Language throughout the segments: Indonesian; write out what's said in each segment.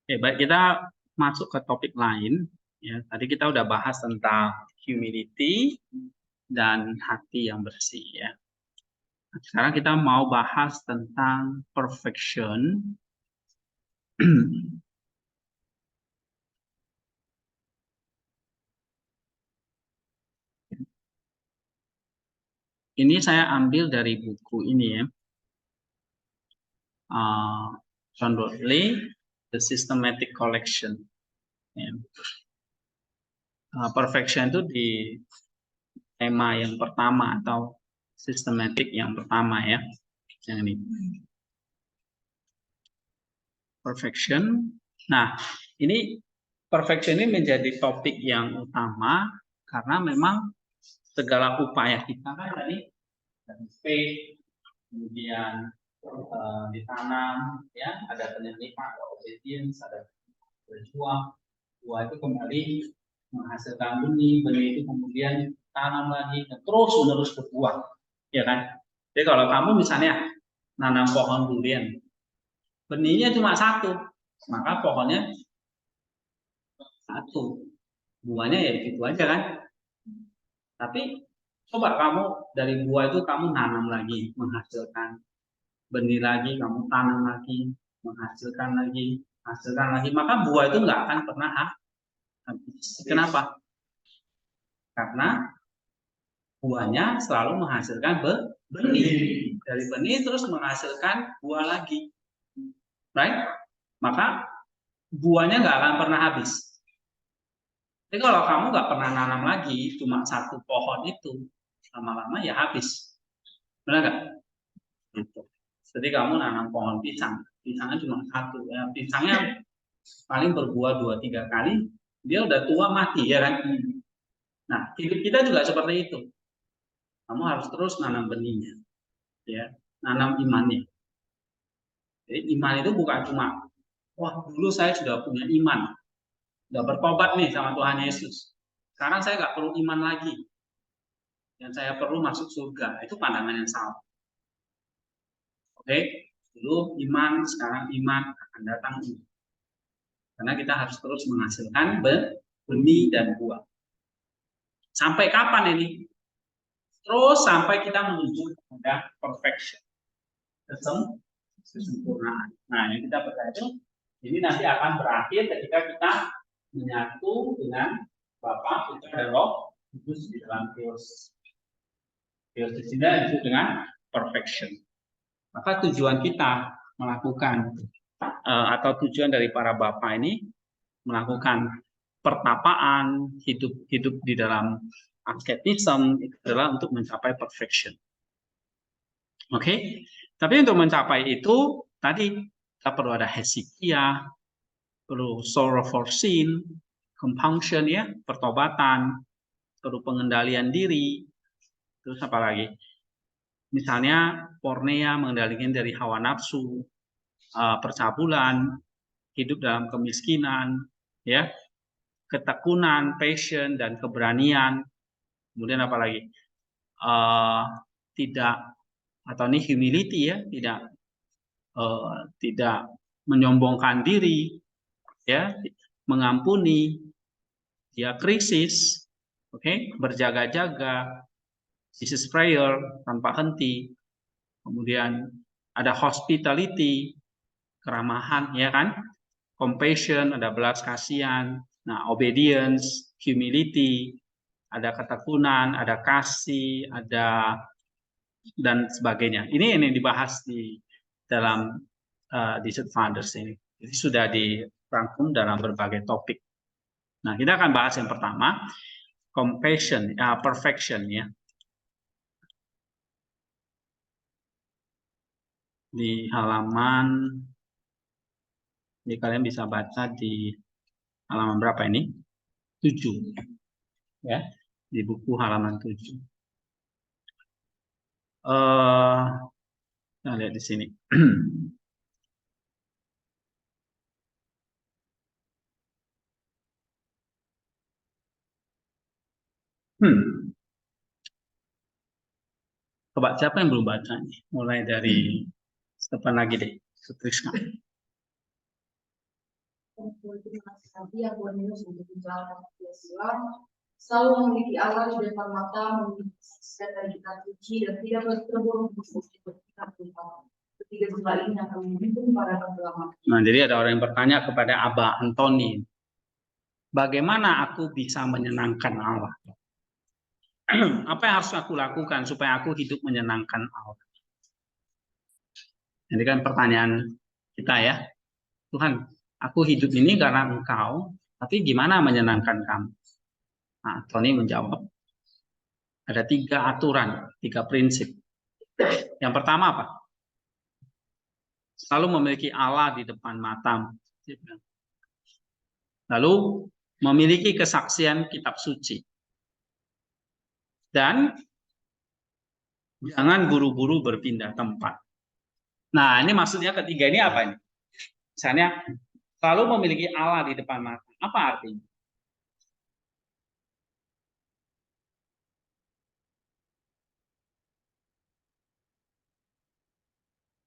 Oke, baik, kita masuk ke topik lain. Ya, tadi kita udah bahas tentang humility dan hati yang bersih ya. Sekarang kita mau bahas tentang perfection. Ini saya ambil dari buku ini ya. John Rodley, The Systematic Collection. Ya. Perfection itu di tema yang pertama atau systematic yang pertama ya. Yang ini. Perfection. Nah, ini perfection ini menjadi topik yang utama karena memang segala upaya kita kan tadi dari faith, kemudian ditanam, ya ada penyelidikan, ada obedience, ada berjuang, buah itu kembali menghasilkan benih, benih itu kemudian tanam lagi, dan terus menerus berbuah, ya kan? Jadi kalau kamu misalnya nanam pohon durian, benihnya cuma satu, maka pohonnya satu, buahnya ya gitu aja kan. Tapi coba kamu dari buah itu kamu nanam lagi, menghasilkan benih lagi, kamu tanam lagi, menghasilkan lagi, hasilkan lagi, maka buah itu nggak akan pernah habis. Kenapa? Karena buahnya selalu menghasilkan benih. Dari benih terus menghasilkan buah lagi. Right? Maka buahnya nggak akan pernah habis. Jadi kalau kamu nggak pernah nanam lagi, cuma satu pohon itu, lama-lama ya habis. Benar nggak? Gitu. Jadi kamu nanam pohon pisang, pisangnya cuma satu. Ya, pisangnya paling berbuah 2-3 kali, dia udah tua mati ya kan. Nah, hidup kita juga seperti itu. Kamu harus terus nanam benihnya, ya, nanam imannya. Jadi iman itu bukan cuma, wah dulu saya sudah punya iman, sudah bertobat nih sama Tuhan Yesus. Sekarang saya nggak perlu iman lagi, dan saya perlu masuk surga. Itu pandangan yang salah. Oke, dulu iman, sekarang iman akan datang iman. Karena kita harus terus menghasilkan benih dan buah. Sampai kapan ini? Terus sampai kita menuju pada perfection, kesempurnaan. Nah, yang kita percaya itu ini nanti akan berakhir ketika kita menyatu dengan Bapa, Putra, dan Roh Kudus di dalam Theos. Theos di sini disebut dengan perfection. Maka tujuan kita melakukan atau tujuan dari para bapa ini melakukan pertapaan, hidup di dalam asketism itu adalah untuk mencapai perfection. Oke, tapi untuk mencapai itu tadi kita perlu ada hesychia, perlu sorrow for sin, compunction ya, pertobatan, perlu pengendalian diri, terus apa lagi? Misalnya pornea, mengendalikan dari hawa nafsu, percabulan, hidup dalam kemiskinan, ya, ketekunan, passion dan keberanian. Kemudian apa lagi? Tidak atau ini humility ya, tidak menyombongkan diri, ya, mengampuni, dia krisis, oke, berjaga-jaga, Jesus prayer tanpa henti, kemudian ada hospitality, keramahan, ya kan, compassion, ada belas kasihan, nah obedience, humility, ada ketekunan, ada kasih, ada dan sebagainya. Ini yang dibahas di dalam Desert Fathers ini. Jadi sudah dirangkum dalam berbagai topik. Nah, kita akan bahas yang pertama, compassion, perfection ya. Di halaman, ini kalian bisa baca di halaman berapa ini? 7. Ya, di buku halaman 7. Kita lihat di sini. Coba siapa yang belum baca nih? Mulai dari Stefan lagi deh, Sutriska. yang Tuhan Yesus untuk menjalankan Islam selalu memiliki Allah di depan mata, memiliki saksian dari kita suci dan tidak terburu untuk kita berubah. Ketiga sifat ini akan memimpin para ulama. Nah, jadi ada orang yang bertanya kepada Abah Antoni, bagaimana aku bisa menyenangkan Allah? Apa yang harus aku lakukan supaya aku hidup menyenangkan Allah? Jadi kan pertanyaan kita ya, Tuhan, aku hidup ini karena Engkau, tapi gimana menyenangkan kamu? Nah, Tony menjawab, ada 3 aturan, 3 prinsip. Yang pertama apa? Selalu memiliki Allah di depan matamu. Lalu memiliki kesaksian kitab suci. Dan jangan buru-buru berpindah tempat. Nah, ini maksudnya ketiga ini apa ini? Misalnya, selalu memiliki Allah di depan mata. Apa artinya?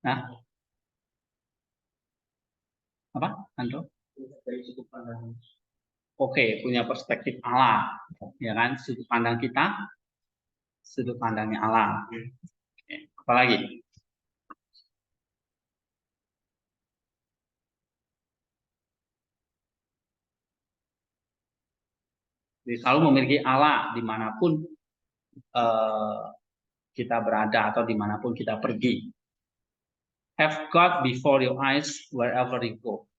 Nah, apa, Andro? Oke, punya perspektif Allah, ya kan? Sudut pandang kita, sudut pandangnya Allah. Oke, apa lagi? Jadi selalu memiliki Allah dimanapun kita berada atau dimanapun kita pergi. Have God before your eyes wherever you go.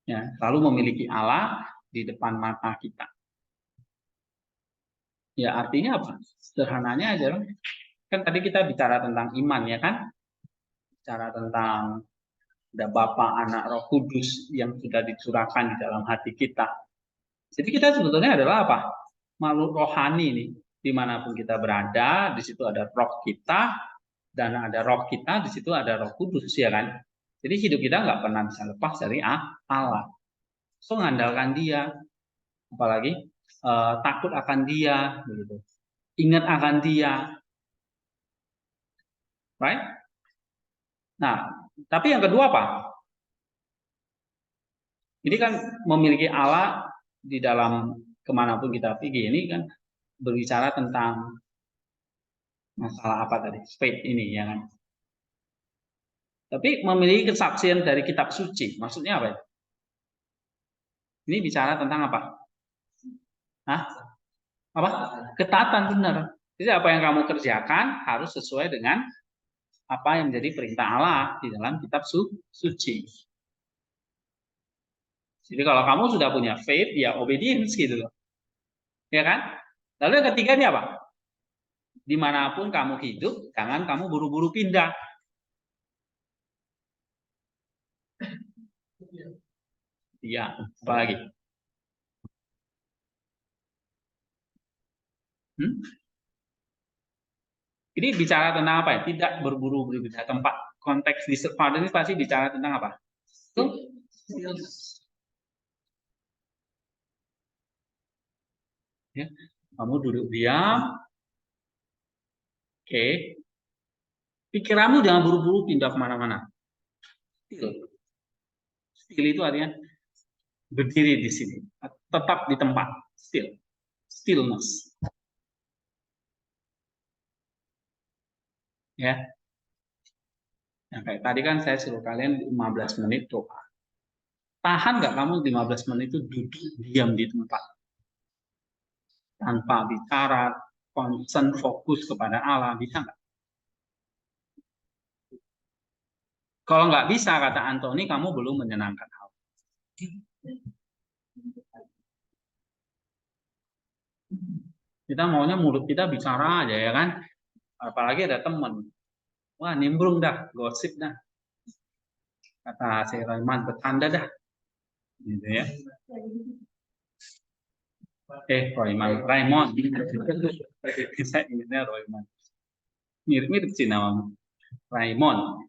Ya, selalu memiliki Allah di depan mata kita. Ya, artinya apa? Sederhananya aja, kan tadi kita bicara tentang iman, ya kan? Bicara tentang ada Bapa, Anak, Roh Kudus yang sudah dicurahkan di dalam hati kita. Jadi kita sebetulnya adalah apa? Makhluk rohani nih. Dimanapun kita berada, di situ ada roh kita, dan ada roh kita, di situ ada Roh Kudus, ya kan? Jadi hidup kita nggak pernah bisa lepas dari Allah. So mengandalkan Dia, apalagi takut akan Dia, begitu. Ingat akan Dia, right? Nah, tapi yang kedua apa? Ini kan memiliki Allah di dalam kemanapun kita pergi. Ini kan berbicara tentang masalah apa tadi? Faith ini, ya kan? Tapi memiliki kesaksian dari kitab suci. Maksudnya apa? Ini bicara tentang apa? Hah? Apa? Ketaatan, benar. Jadi apa yang kamu kerjakan harus sesuai dengan apa yang menjadi perintah Allah di dalam kitab suci. Jadi kalau kamu sudah punya faith, ya obedience gitu loh. Ya kan? Lalu yang ketiga ini apa? Dimanapun kamu hidup, jangan kamu buru-buru pindah. Iya, apa lagi? Ini bicara tentang apa ya? Tidak berburu pindah tempat. Konteks di Father ini pasti bicara tentang apa? Ya, kamu duduk diam. Oke. Pikiranmu jangan buru-buru pindah kemana-mana. Still itu artinya berdiri di sini, tetap di tempat, stillness. Ya. Nah, kayak tadi kan saya suruh kalian 15 menit doa. Tahan nggak kamu 15 menit itu duduk diam di tempat, tanpa bicara, concern, fokus kepada Allah, bisa nggak? Kalau nggak bisa, kata Anthony, kamu belum menyenangkan Allah. Kita maunya mulut kita bicara aja, ya kan? Apalagi ada teman. Wah, nimbrung dah, gosip dah. Kata si Rahman, bertanda dah. Gitu ya. Raymond. Saya ingatnya Raymond. Mirip-mirip sih namamu. Raymond.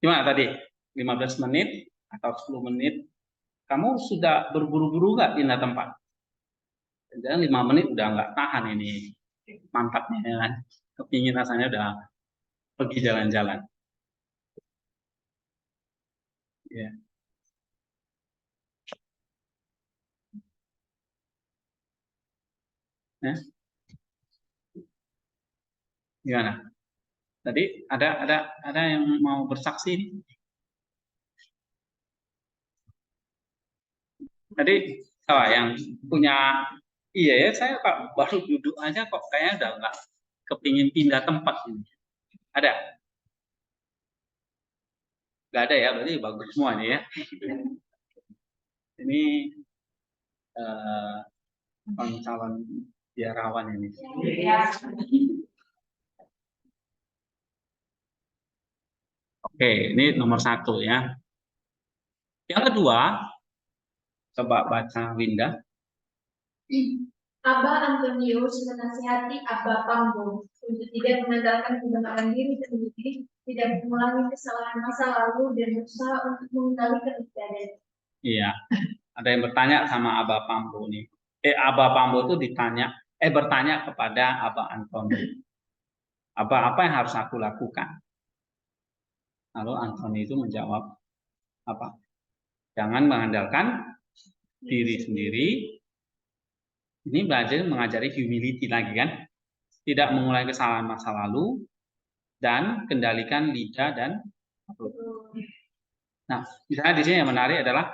Gimana tadi? 15 menit atau 10 menit, kamu sudah berburu-buru nggak pindah tempat? Jangan 5 menit udah nggak tahan ini mantapnya, ya kan? Kepingin rasanya udah pergi jalan-jalan. Ya. Ya. Gimana? Tadi ada yang mau bersaksi nih. Tadi yang punya, iya ya, saya kok baru duduk aja kok kayaknya udah nggak kepingin pindah tempat ini. Ada? Nggak ada ya, berarti bagus semua nih ya. Ini calon biarawan ini. Oke, ini nomor 1 ya. Yang kedua, coba baca Winda. Abah Antonius menasihati Abah Pambo untuk tidak mengandalkan kebenaran diri sendiri, tidak mengulangi kesalahan masa lalu dan berusaha untuk mengendalikan ibadah. Iya, ada yang bertanya sama Abah Pambo nih. Abah Pambo itu bertanya kepada Abah Antoni. Apa yang harus aku lakukan? Lalu Antoni itu menjawab apa? Jangan mengandalkan diri sendiri. Ini belajar mengajari humility lagi kan? Tidak mengulangi kesalahan masa lalu dan kendalikan lidah dan perut. Nah, misalnya di sini yang menarik adalah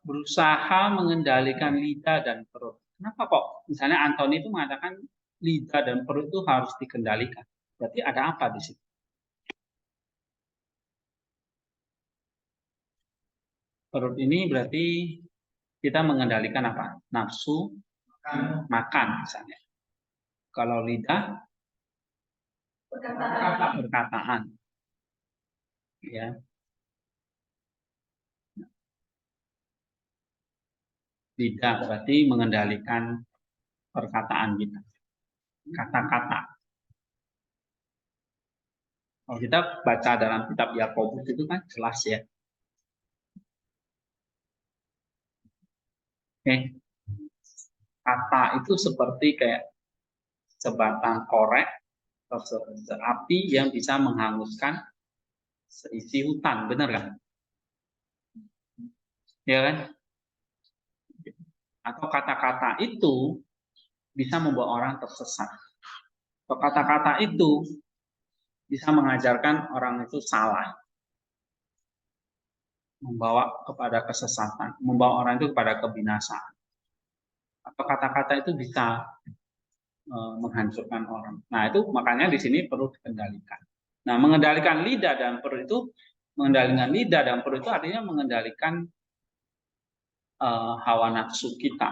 berusaha mengendalikan lidah dan perut. Kenapa kok? Misalnya Antoni itu mengatakan lidah dan perut itu harus dikendalikan. Berarti ada apa di situ? Perut ini berarti kita mengendalikan apa? Nafsu makan misalnya. Kalau lidah perkataan. Ya. Lidah berarti mengendalikan perkataan kita. Kata-kata. Kalau kita baca dalam kitab Yakobus itu kan jelas ya. Oke. Kata itu seperti kayak sebatang korek atau api yang bisa menghanguskan seisi hutan, benar kan? Ya kan? Atau kata-kata itu bisa membuat orang tersesat. Atau kata-kata itu bisa mengajarkan orang itu salah, membawa kepada kesesatan, membawa orang itu kepada kebinasaan. Atau kata-kata itu bisa menghancurkan orang. Nah, itu makanya di sini perlu dikendalikan. Nah, mengendalikan lidah dan perut itu, artinya mengendalikan hawa nafsu kita.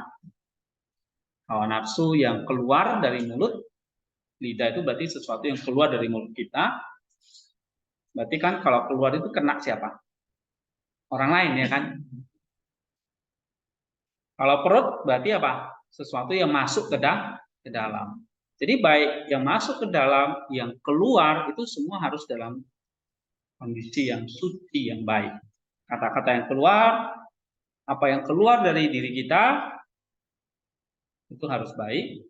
Hawa nafsu yang keluar dari mulut, lidah itu berarti sesuatu yang keluar dari mulut kita. Berarti kan kalau keluar itu kena siapa? Orang lain ya kan? Kalau perut berarti apa? Sesuatu yang masuk ke dalam. Jadi baik yang masuk ke dalam, yang keluar itu semua harus dalam kondisi yang suci, yang baik. Kata-kata yang keluar, apa yang keluar dari diri kita itu harus baik.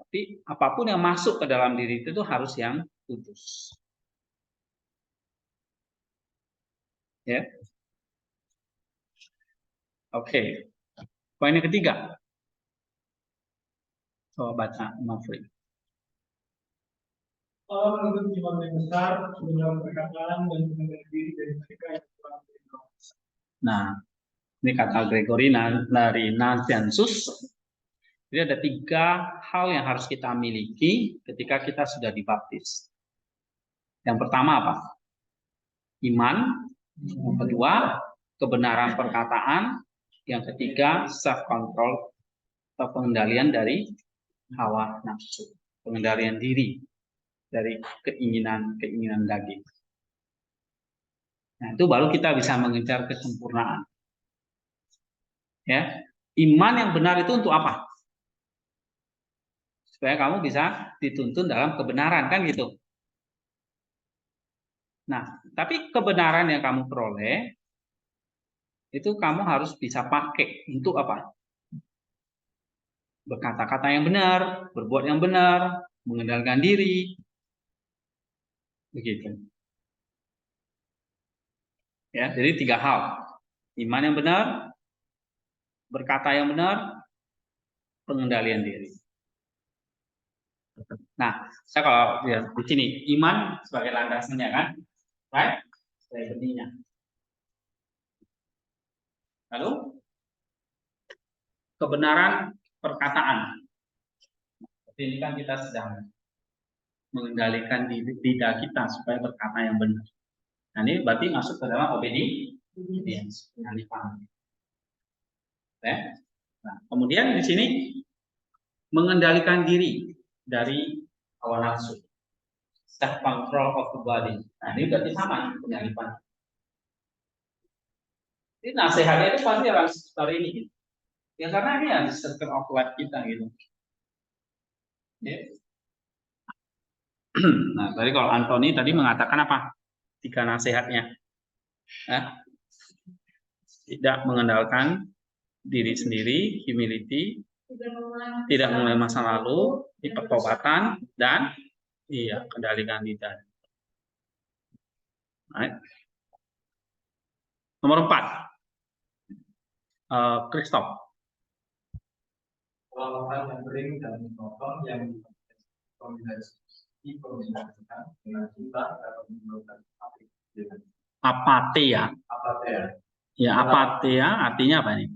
Tapi apapun yang masuk ke dalam diri itu harus yang kudus. Ya. Oke. Poin yang ketiga. Coba baca Mafri. Allah menuntut iman yang besar, dalam perkataan dan mengendalikan diri dari mereka yang kurang beriman. Nah, ini kata Gregory dari Nazianzus. Jadi ada 3 hal yang harus kita miliki ketika kita sudah dibaptis. Yang pertama apa? Iman. Yang kedua, kebenaran perkataan. Yang ketiga, self-control atau pengendalian dari hawa nafsu. Pengendalian diri dari keinginan daging. Nah, itu baru kita bisa mengejar kesempurnaan. Ya, iman yang benar itu untuk apa? Supaya kamu bisa dituntun dalam kebenaran, kan gitu. Nah, tapi kebenaran yang kamu peroleh itu kamu harus bisa pakai untuk apa? Berkata-kata yang benar, berbuat yang benar, mengendalikan diri. Begitu. Ya, jadi 3 hal. Iman yang benar, berkata yang benar, pengendalian diri. Nah, saya kalau lihat di sini iman sebagai landasannya kan, right? Sebagai benihnya. Lalu kebenaran perkataan. Ini kan kita sedang mengendalikan lidah kita supaya berkata yang benar. Nah, ini berarti masuk ke dalam obedience. Ya. Nah, kemudian di sini mengendalikan diri dari hawa nafsu, self control of the body. Nah, ini berarti sama penyalipan. Ini nasihatnya itu pasti orang seperti ini. Ya karena ini ya circle of life kita gitu. Ya. Nah, tadi kalau Anthony tadi mengatakan apa? 3 nasihatnya. Nah, tidak mengandalkan diri sendiri, humility, tidak mengenai masa lalu, pertobatan, dan kendalikan lidah. Right. Nomor 4, Christoph. Lawakan yang kering dan monoton yang dikombinasikan dengan cinta dapat menimbulkan apatia. Ya, apatia artinya apa nih?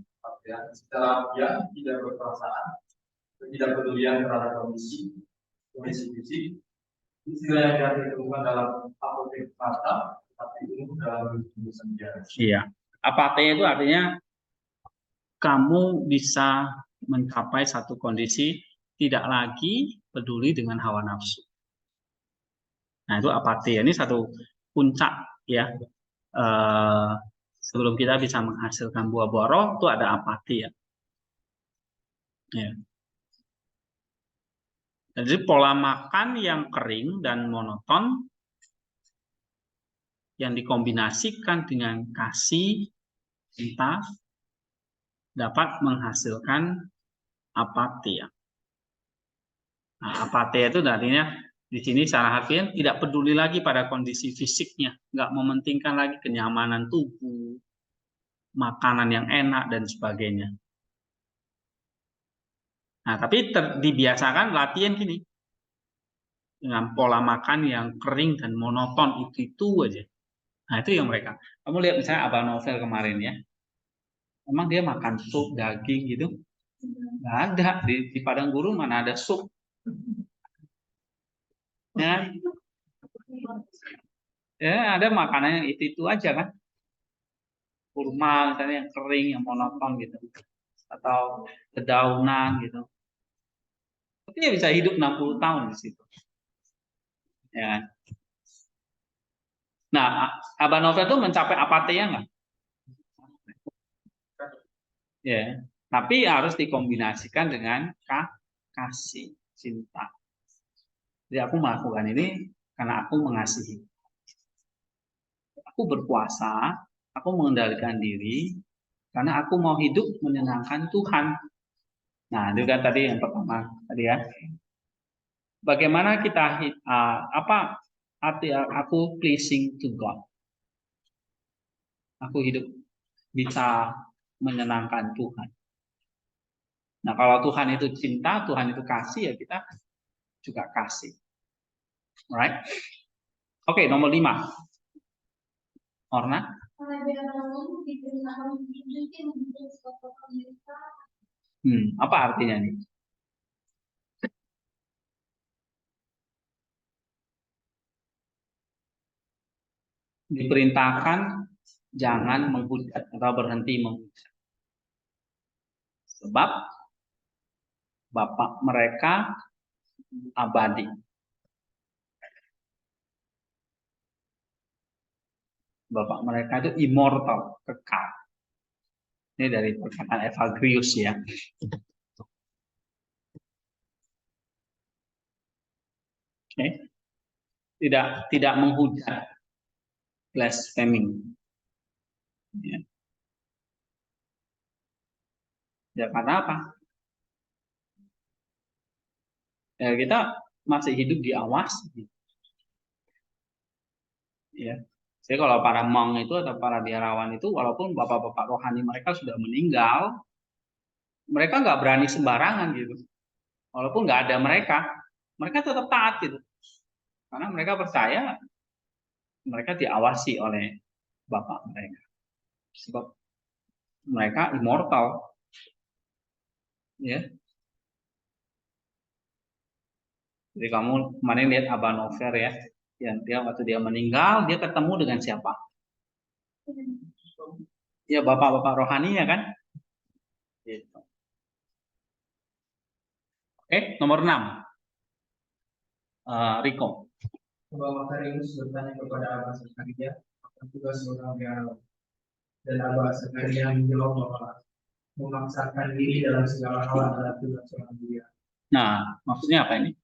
Secara dia tidak berperasaan, tidak pedulian terhadap kondisi fisik. Istilah yang ditemukan dalam apotek mata, tapi itu dalam tulisan sejarah. Iya, apatia itu artinya kamu bisa mencapai satu kondisi tidak lagi peduli dengan hawa nafsu. Nah, itu apatia. Ini satu puncak ya. Sebelum kita bisa menghasilkan buah-buah roh, itu ada apatia. Ya. Jadi pola makan yang kering dan monoton yang dikombinasikan dengan kasih, cinta, dapat menghasilkan apatia. Nah, apatia itu artinya di sini secara harfiah tidak peduli lagi pada kondisi fisiknya, nggak mementingkan lagi kenyamanan tubuh, makanan yang enak dan sebagainya. Nah, tapi dibiasakan latihan gini dengan pola makan yang kering dan monoton itu aja. Nah, itu yang mereka. Kamu lihat misalnya Abah Novel kemarin ya, emang dia makan sup daging gitu? Nggak ada di padang gurun mana ada sup? Ya, ya ada makanan yang itu aja kan, kurma misalnya yang kering yang monoton gitu, atau dedaunan gitu. Tapi dia bisa hidup 60 tahun di situ. Ya kan? Nah, Abah Novel itu mencapai apatia nggak? Ya, tapi harus dikombinasikan dengan kasih, cinta. Jadi aku melakukan ini karena aku mengasihi. Aku berpuasa, aku mengendalikan diri karena aku mau hidup menyenangkan Tuhan. Nah, itu kan tadi yang pertama tadi ya. Bagaimana kita apa arti aku pleasing to God? Aku hidup bisa menyenangkan Tuhan. Nah, kalau Tuhan itu cinta, Tuhan itu kasih, ya kita juga kasih. Alright? Oke, nomor 5. Orna? Apa artinya nih? Diperintahkan jangan menghujat atau berhenti menghujat. Sebab Bapak mereka abadi. Bapak mereka itu immortal, kekal. Ini dari perkataan Evagrius ya. Oke. Tidak menghujat, blaspheming. Ya karena apa? Ya kita masih hidup di awas. Ya. Jadi kalau para monk itu atau para biarawan itu, walaupun bapak-bapak rohani mereka sudah meninggal, mereka nggak berani sembarangan gitu. Walaupun nggak ada mereka tetap taat gitu. Karena mereka percaya mereka diawasi oleh bapak mereka. Sebab mereka immortal. Ya. Jadi kamu kemarin lihat Abah Nover ya, yang dia waktu dia meninggal dia ketemu dengan siapa? Ya bapak-bapak rohani ya kan? Gitu. Oke, nomor 6. Riko. Abah Makarius bertanya kepada Abah Zakaria akan tugas seorang biarawan. Dan Abah Zakaria menjawab bahwa memaksakan diri dalam segala hal adalah tugas seorang biarawan. Nah, maksudnya apa ini?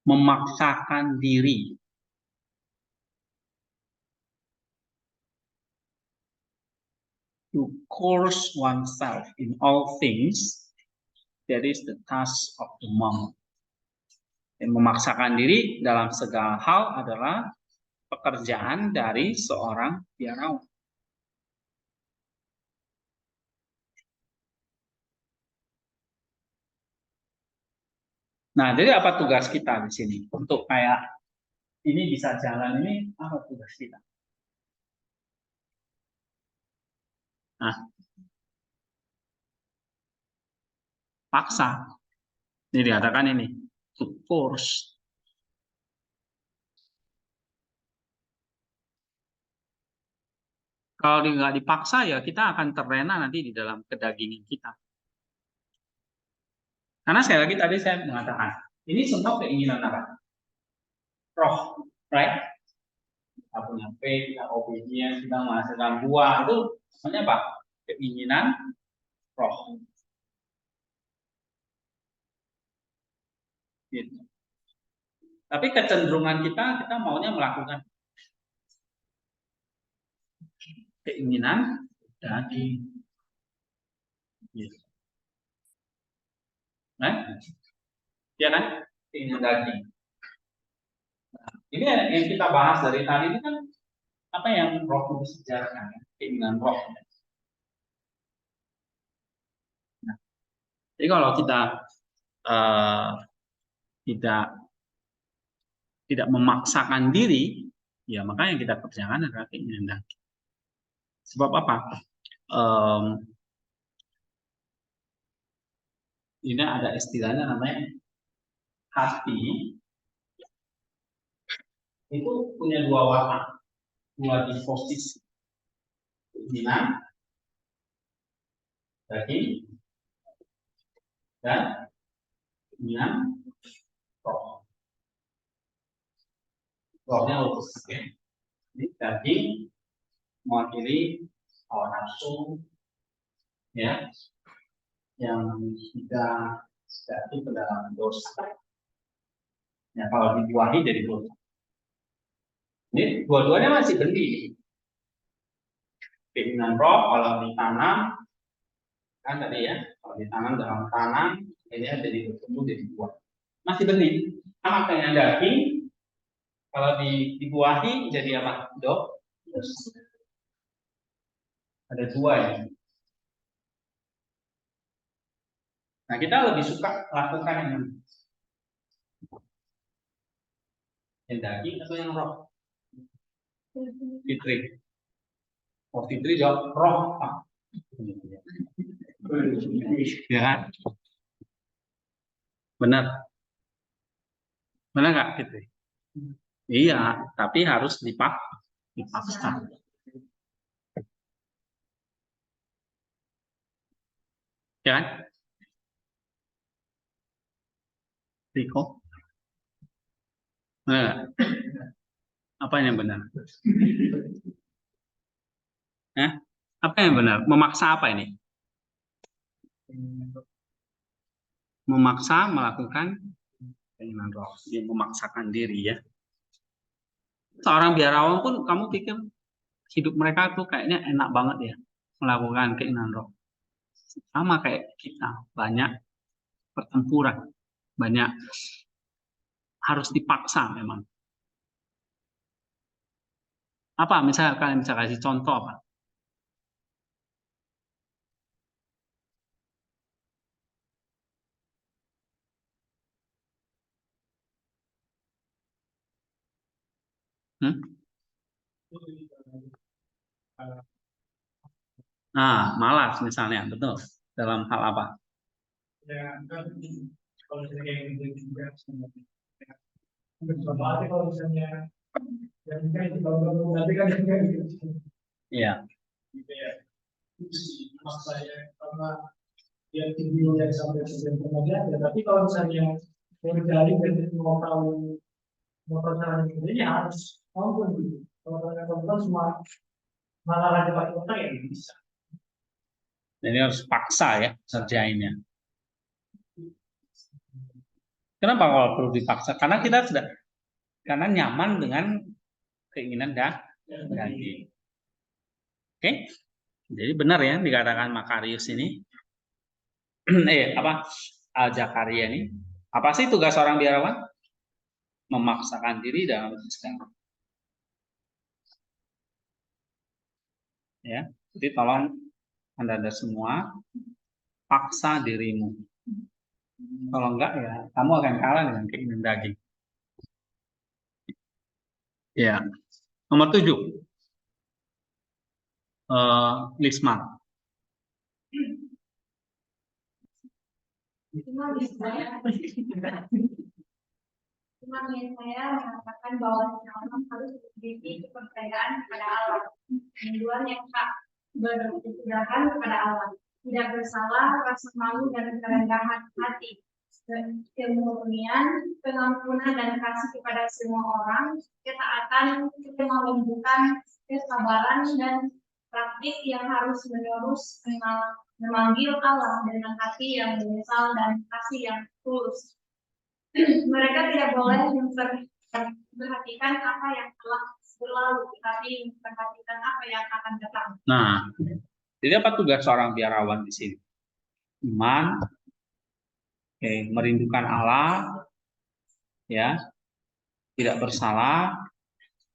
Memaksakan diri. To course oneself in all things, that is the task of the monk. Dan memaksakan diri dalam segala hal adalah pekerjaan dari seorang biarawan. Nah, jadi apa tugas kita di sini? Untuk kayak ini bisa jalan ini, apa tugas kita? Nah, paksa. Ini dikatakan ini, to force. Kalau nggak dipaksa ya kita akan terlena nanti di dalam kedagingan kita. Karena sekali lagi tadi saya mengatakan, ini semua keinginan apa? Roh, right? Kita punya faith, kita obedience, kita menghasilkan buah, itu sebenarnya apa? Keinginan roh. Gitu. Tapi kecenderungan kita maunya melakukan keinginan daging. Gitu. Nah, ya kan? Keinginan daging. Nah, ini yang kita bahas dari tadi ini kan apa yang Roh Kudus sejarahkan, keinginan roh. Nah, jadi kalau kita tidak memaksakan diri, ya maka yang kita kerjakan adalah keinginan daging. Sebab apa? Ini ada istilahnya namanya hati itu punya dua warna, dua disposisi, keinginan daging dan keinginan roh. Rohnya lurus, ya. Ini daging mewakili hawa nafsu, ya, yang tidak jatuh ke dalam dosa. Ya, kalau dibuahi jadi dosa. Ini dua-duanya masih benih. Keinginan roh kalau ditanam, kan tadi ya, kalau ditanam dalam tanah, ini jadi bertumbuh jadi buah. Masih benih. Sama dengan daging, kalau dibuahi jadi apa? Dosa. Ada dua ya. Nah, kita lebih suka lakukan yang mana? Yang daging atau yang roh? Fitri. Oh, Fitri jawab roh. Ya kan? Benar. Benar nggak Fitri? Iya, tapi harus dipaksa. Ya kan? Riko? Benar. Apa yang benar? Apa yang benar? Memaksa apa ini? Memaksa melakukan keinginan roh, yang memaksakan diri ya. Seorang biarawan pun kamu pikir hidup mereka tuh kayaknya enak banget ya melakukan keinginan roh. Sama kayak kita, banyak pertempuran, banyak harus dipaksa memang. Apa? Misalnya kalian bisa kasih contoh apa? Hmm? Nah, malas misalnya, betul. Dalam hal apa? Ya kan kalau misalnya yang juga berarti kalau misalnya yang kan kalau nanti kan gitu Iya. ya itu sih maksudnya karena dia tinggi dari sampai sekian kemudian ya tapi kalau misalnya mau cari dan mau tahu cara ini ya harus mampu gitu kalau teman-teman semua malah ada pakai otak ya nggak bisa. Jadi harus paksa ya kerjainnya. Kenapa kalau perlu dipaksa? Karena kita sudah karena nyaman dengan keinginan daging. Oke? Jadi benar ya dikatakan Makarius ini. Apa? Al-Zakaria ini. Apa sih tugas seorang biarawan? Memaksakan diri dalam segala. Ya. Jadi tolong Anda semua paksa dirimu. Kalau enggak ya kamu akan kalah dengan keinginan daging. Ya. Nomor 7. Lisman. Cuma saya mengatakan bahwa seorang harus memiliki kepercayaan kepada Allah. Kedua yang tak berkesudahan kepada Allah. Tidak bersalah, rasa malu dan kerendahan hati. Kemurnian, pengampunan dan kasih kepada semua orang, ketaatan, kelembutan, kesabaran dan praktik yang harus menerus memanggil Allah dengan hati yang menyesal dan kasih yang tulus. Mereka tidak boleh memperhatikan apa yang telah berlalu, tetapi memperhatikan apa yang akan datang. Nah, jadi apa tugas seorang biarawan di sini? Iman, merindukan Allah, ya, tidak bersalah,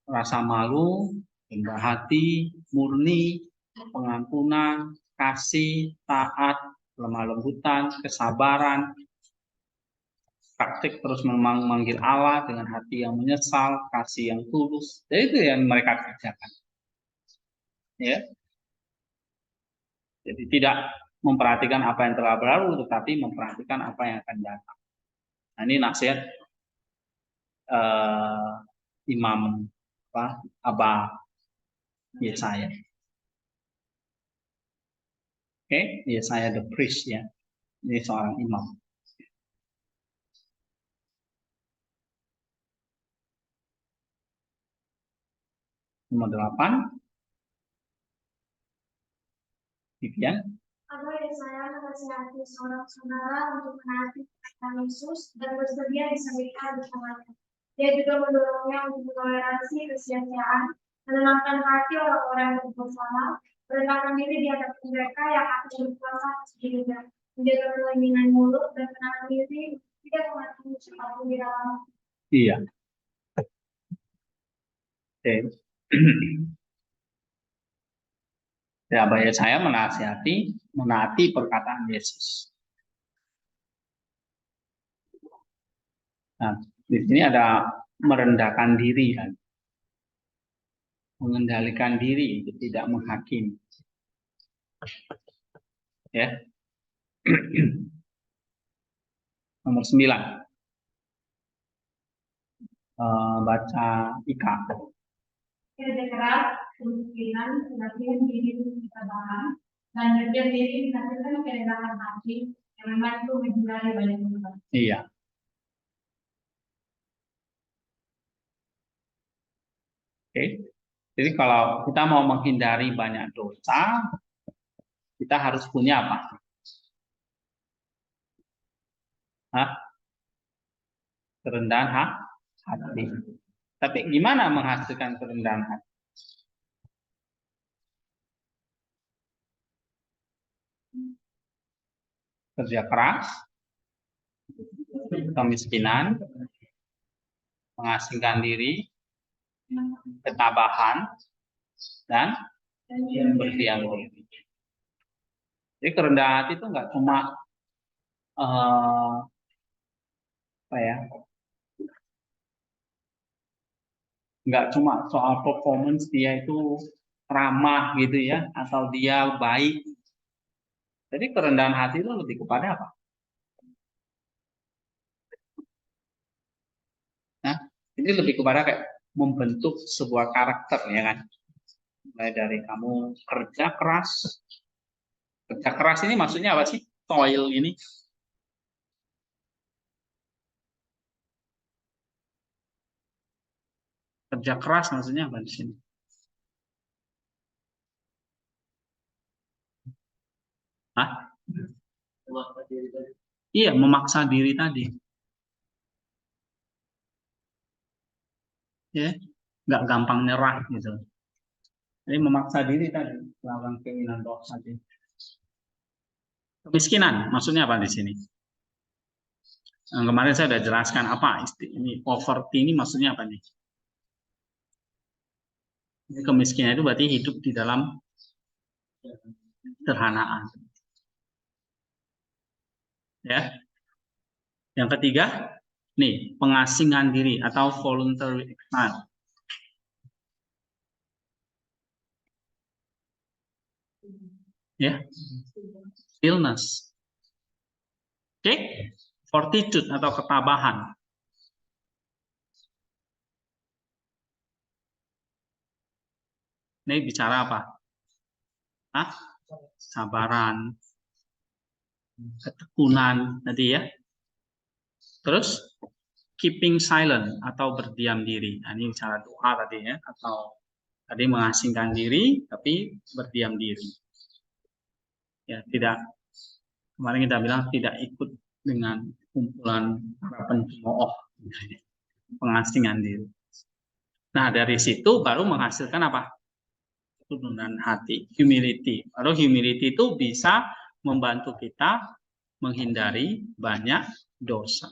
rasa malu, rendah hati, murni, pengampunan, kasih, taat, lemah lembutan, kesabaran, praktik terus memanggil Allah dengan hati yang menyesal, kasih yang tulus. Jadi itu yang mereka kerjakan. Ya. Jadi tidak memperhatikan apa yang telah berlalu, tetapi memperhatikan apa yang akan datang. Nah, ini nasihat Imam Abba Yesaya. Oke, Yesaya the priest ya. Ini seorang imam. Nomor 8. Vivian. Agar saya menasihati seorang saudara untuk menaati perkataan Yesus dan bersedia disambitkan bersamanya. Dia juga mendorongnya untuk mentoleransi kesia-siaan, menenangkan hati orang-orang yang bersalah, merendahkan diri di hadapan mereka yang akan berkuasa atas dirinya, menjaga perlindungan mulut dan menahan diri, tidak mengatakan siapapun di dalam. Iya. Oke. Ya, bayar saya menasihati, menaati perkataan Yesus. Nah, di sini ada merendahkan diri, kan? Mengendalikan diri untuk tidak menghakimi. Ya. Nomor 9. Baca Ika. Kerja keras, kemungkinan, pelatihan diri ketabahan, dan kerja diri menghasilkan kerendahan hati yang membantu menghindari banyak dosa. Iya. Oke. Jadi kalau kita mau menghindari banyak dosa, kita harus punya apa? Kerendahan hati. Tapi gimana menghasilkan kerendahan hati? Kerja keras, kemiskinan, mengasingkan diri, ketabahan, dan berdiam diri. Jadi kerendahan hati itu nggak cuma apa ya, nggak cuma soal performance dia itu ramah gitu ya, atau dia baik. Jadi kerendahan hati itu lebih kepada apa? Nah, ini lebih kepada kayak membentuk sebuah karakter ya kan. Mulai dari kamu kerja keras. Kerja keras ini maksudnya apa sih? Toil ini. Kerja keras maksudnya apa di sini? Hah? Iya, memaksa diri tadi. Ya, nggak gampang nyerah gitu. Jadi memaksa diri tadi melawan keinginan roh tadi. Kemiskinan maksudnya apa di sini? Kemarin saya sudah jelaskan apa ini poverty ini maksudnya apa nih? Ini kemiskinan itu berarti hidup di dalam kesederhanaan. Ya. Yang ketiga, nih pengasingan diri atau voluntary exile. Ya, illness. Oke, fortitude atau ketabahan. Ini bicara apa? Hah? Sabaran, ketekunan tadi ya. Terus keeping silent atau berdiam diri. Nah, ini bicara doa tadi ya, atau tadi mengasingkan diri tapi berdiam diri. Ya, tidak, kemarin kita bilang tidak ikut dengan kumpulan para pencemooh, pengasingan diri. Nah, dari situ baru menghasilkan apa? Ketundukan hati, humility. Baru humility itu bisa membantu kita menghindari banyak dosa.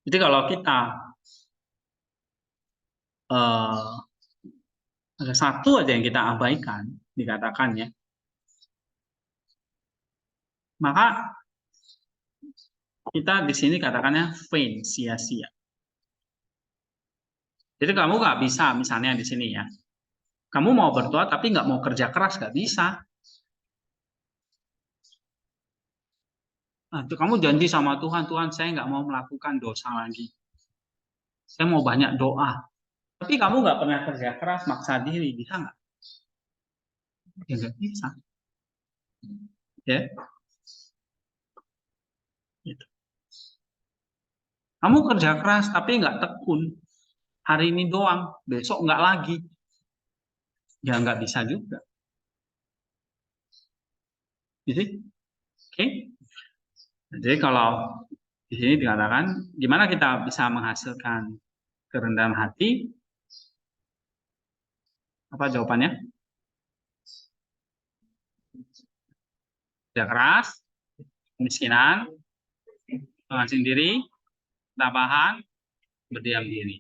Jadi kalau kita ada satu aja yang kita abaikan, dikatakannya, maka kita di sini katakannya vain, sia-sia. Jadi kamu nggak bisa, misalnya di sini ya, kamu mau berdoa tapi nggak mau kerja keras, nggak bisa. Nah, itu kamu janji sama Tuhan, Tuhan saya nggak mau melakukan dosa lagi. Saya mau banyak doa. Tapi kamu nggak pernah kerja keras, maksa diri, bisa nggak? Ya nggak bisa. Ya. Gitu. Kamu kerja keras tapi nggak tekun. Hari ini doang, besok nggak lagi. Ya nggak bisa juga. Jadi, oke. Jadi kalau di sini dikatakan, gimana kita bisa menghasilkan kerendahan hati? Apa jawabannya? Kerja keras, kemiskinan, mengasing diri, ketabahan, berdiam diri.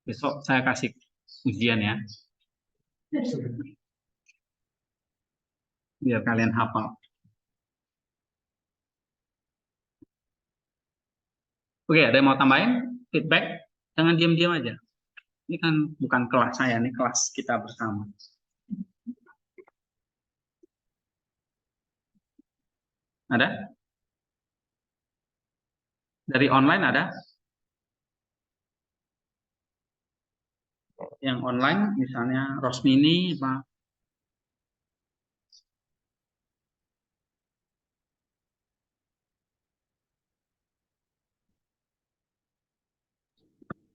Besok saya kasih ujian ya. Biar kalian hafal. Oke, ada yang mau tambahin? Feedback? Jangan diam-diam aja. Ini kan bukan kelas saya, ini kelas kita bersama. Ada? Dari online ada? Yang online misalnya Rosmini, Pak.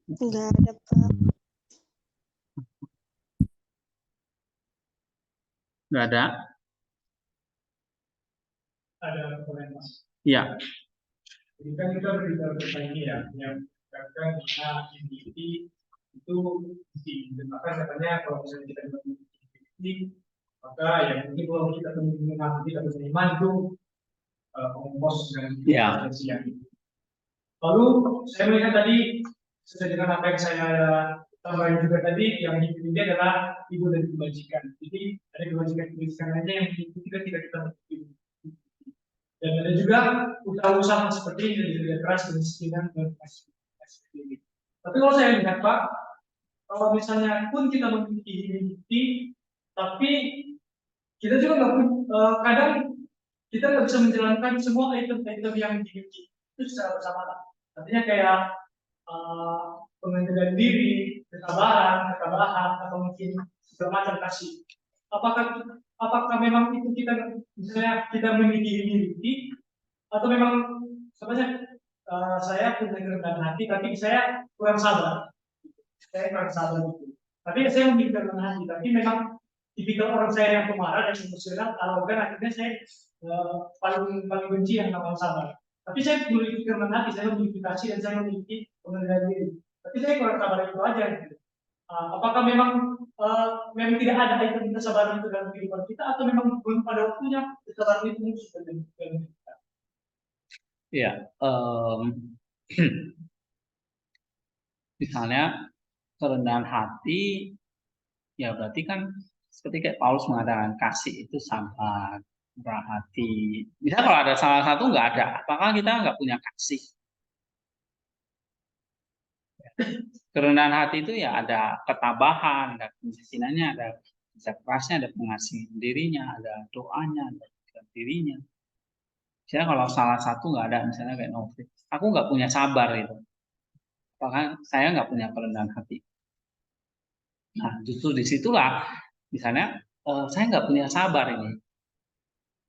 Enggak ada, Pak. Nggak ada? Ada komentar. Iya. Jadi kan kita berbicara tentang ini ya, yang katakan mana individu itu maka katanya kalau misalnya kita individu, maka ya mungkin kalau kita mengenal kita beriman itu ongkos dan Ya. yang Lalu saya melihat tadi sesuai dengan apa yang saya tambahkan juga tadi, yang intinya adalah ibu dan kebajikan. Jadi ada kebajikan lainnya yang mengikuti ketika kita mengikuti. Dan ada juga usaha-usaha seperti ini, kerja keras, kemiskinan, dan lain-lain. Tapi kalau saya lihat Pak, kalau misalnya pun kita memiliki, tapi kita juga nggak kadang kita nggak bisa menjalankan semua item-item yang dimiliki itu secara bersamaan. Artinya kayak pengendalian diri, ketabahan, atau mungkin segala macam kasih. Apakah memang itu kita misalnya kita memiliki atau memang sebenarnya saya punya kerendahan hati tapi saya kurang sabar. Saya kurang sabar gitu. Tapi saya memiliki kerendahan hati tapi memang tipikal orang saya yang pemarah dan emosional, arogan, akhirnya saya paling benci yang nggak mau sabar. Tapi saya memiliki kerendahan hati, saya memiliki kasih dan saya memiliki pengendalian diri. Tapi saya kurang sabar itu aja. Gitu. Apakah memang tidak ada item kesabaran itu dalam kehidupan kita atau memang belum pada waktunya kesabaran itu muncul dalam kehidupan kita? Ya, misalnya kerendahan hati, ya berarti kan seperti kayak Paulus mengatakan kasih itu sabar, murah hati. Bisa kalau ada salah satu nggak ada, apakah kita nggak punya kasih? Kerendahan hati itu ya ada ketabahan, ada kemiskinannya, ada kerja kerasnya, ada pengasihan dirinya, ada doanya, ada dirinya. Misalnya kalau salah satu nggak ada, misalnya kayak Novi, aku nggak punya sabar itu, apakah saya nggak punya kerendahan hati? Nah, justru disitulah, misalnya saya nggak punya sabar ini,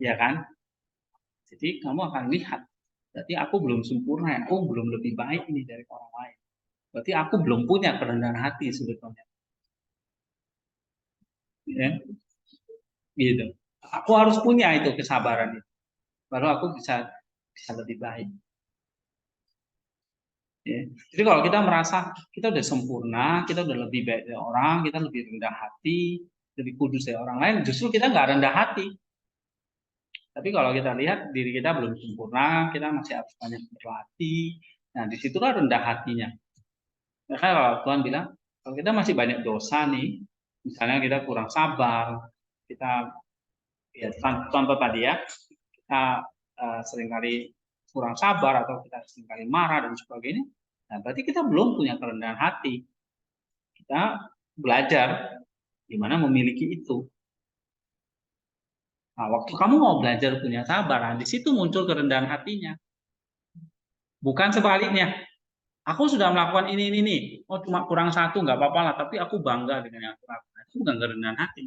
ya kan? Jadi kamu akan lihat, berarti aku belum sempurna, aku belum lebih baik ini dari orang lain. Berarti aku belum punya kerendahan hati sebetulnya. Ya, gitu. Aku harus punya itu kesabaran itu, baru aku bisa lebih baik. Ya. Jadi kalau kita merasa kita udah sempurna, kita udah lebih baik dari orang, kita lebih rendah hati, lebih kudus dari orang lain, justru kita nggak rendah hati. Tapi kalau kita lihat diri kita belum sempurna, kita masih harus banyak berlatih. Nah, disitulah rendah hatinya. Maka kalau Tuhan bilang, kalau kita masih banyak dosa nih, misalnya kita kurang sabar, kita ya contoh tadi ya, kita seringkali kurang sabar atau kita seringkali marah dan sebagainya. Nah, berarti kita belum punya kerendahan hati. Kita belajar gimana memiliki itu. Nah, waktu kamu mau belajar punya sabar, di situ muncul kerendahan hatinya. Bukan sebaliknya. Aku sudah melakukan ini. Oh, cuma kurang satu, nggak apa-apa lah. Tapi aku bangga dengan yang aku lakukan. Itu bukan kerendahan hati.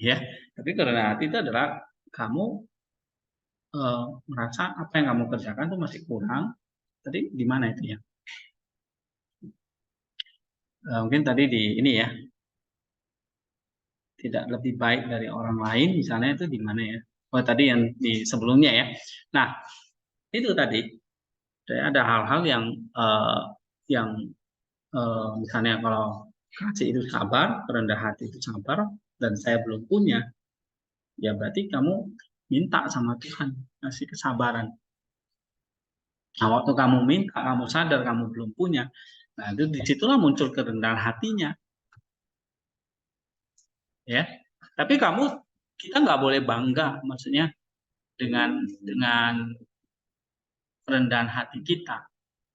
Ya, tapi kerendahan hati itu adalah kamu merasa apa yang kamu kerjakan itu masih kurang. Tadi di mana itu ya? Mungkin tadi di ini ya. Tidak lebih baik dari orang lain, misalnya itu di mana ya? Oh, tadi yang di sebelumnya ya. Nah, itu tadi ada hal-hal yang misalnya kalau kasih itu sabar, rendah hati itu sabar, dan saya belum punya, ya berarti kamu minta sama Tuhan kasih kesabaran. Nah, waktu kamu minta, kamu sadar kamu belum punya, nah itu disitulah muncul kerendahan hatinya, ya. Tapi kita nggak boleh bangga, maksudnya dengan kerendahan hati kita.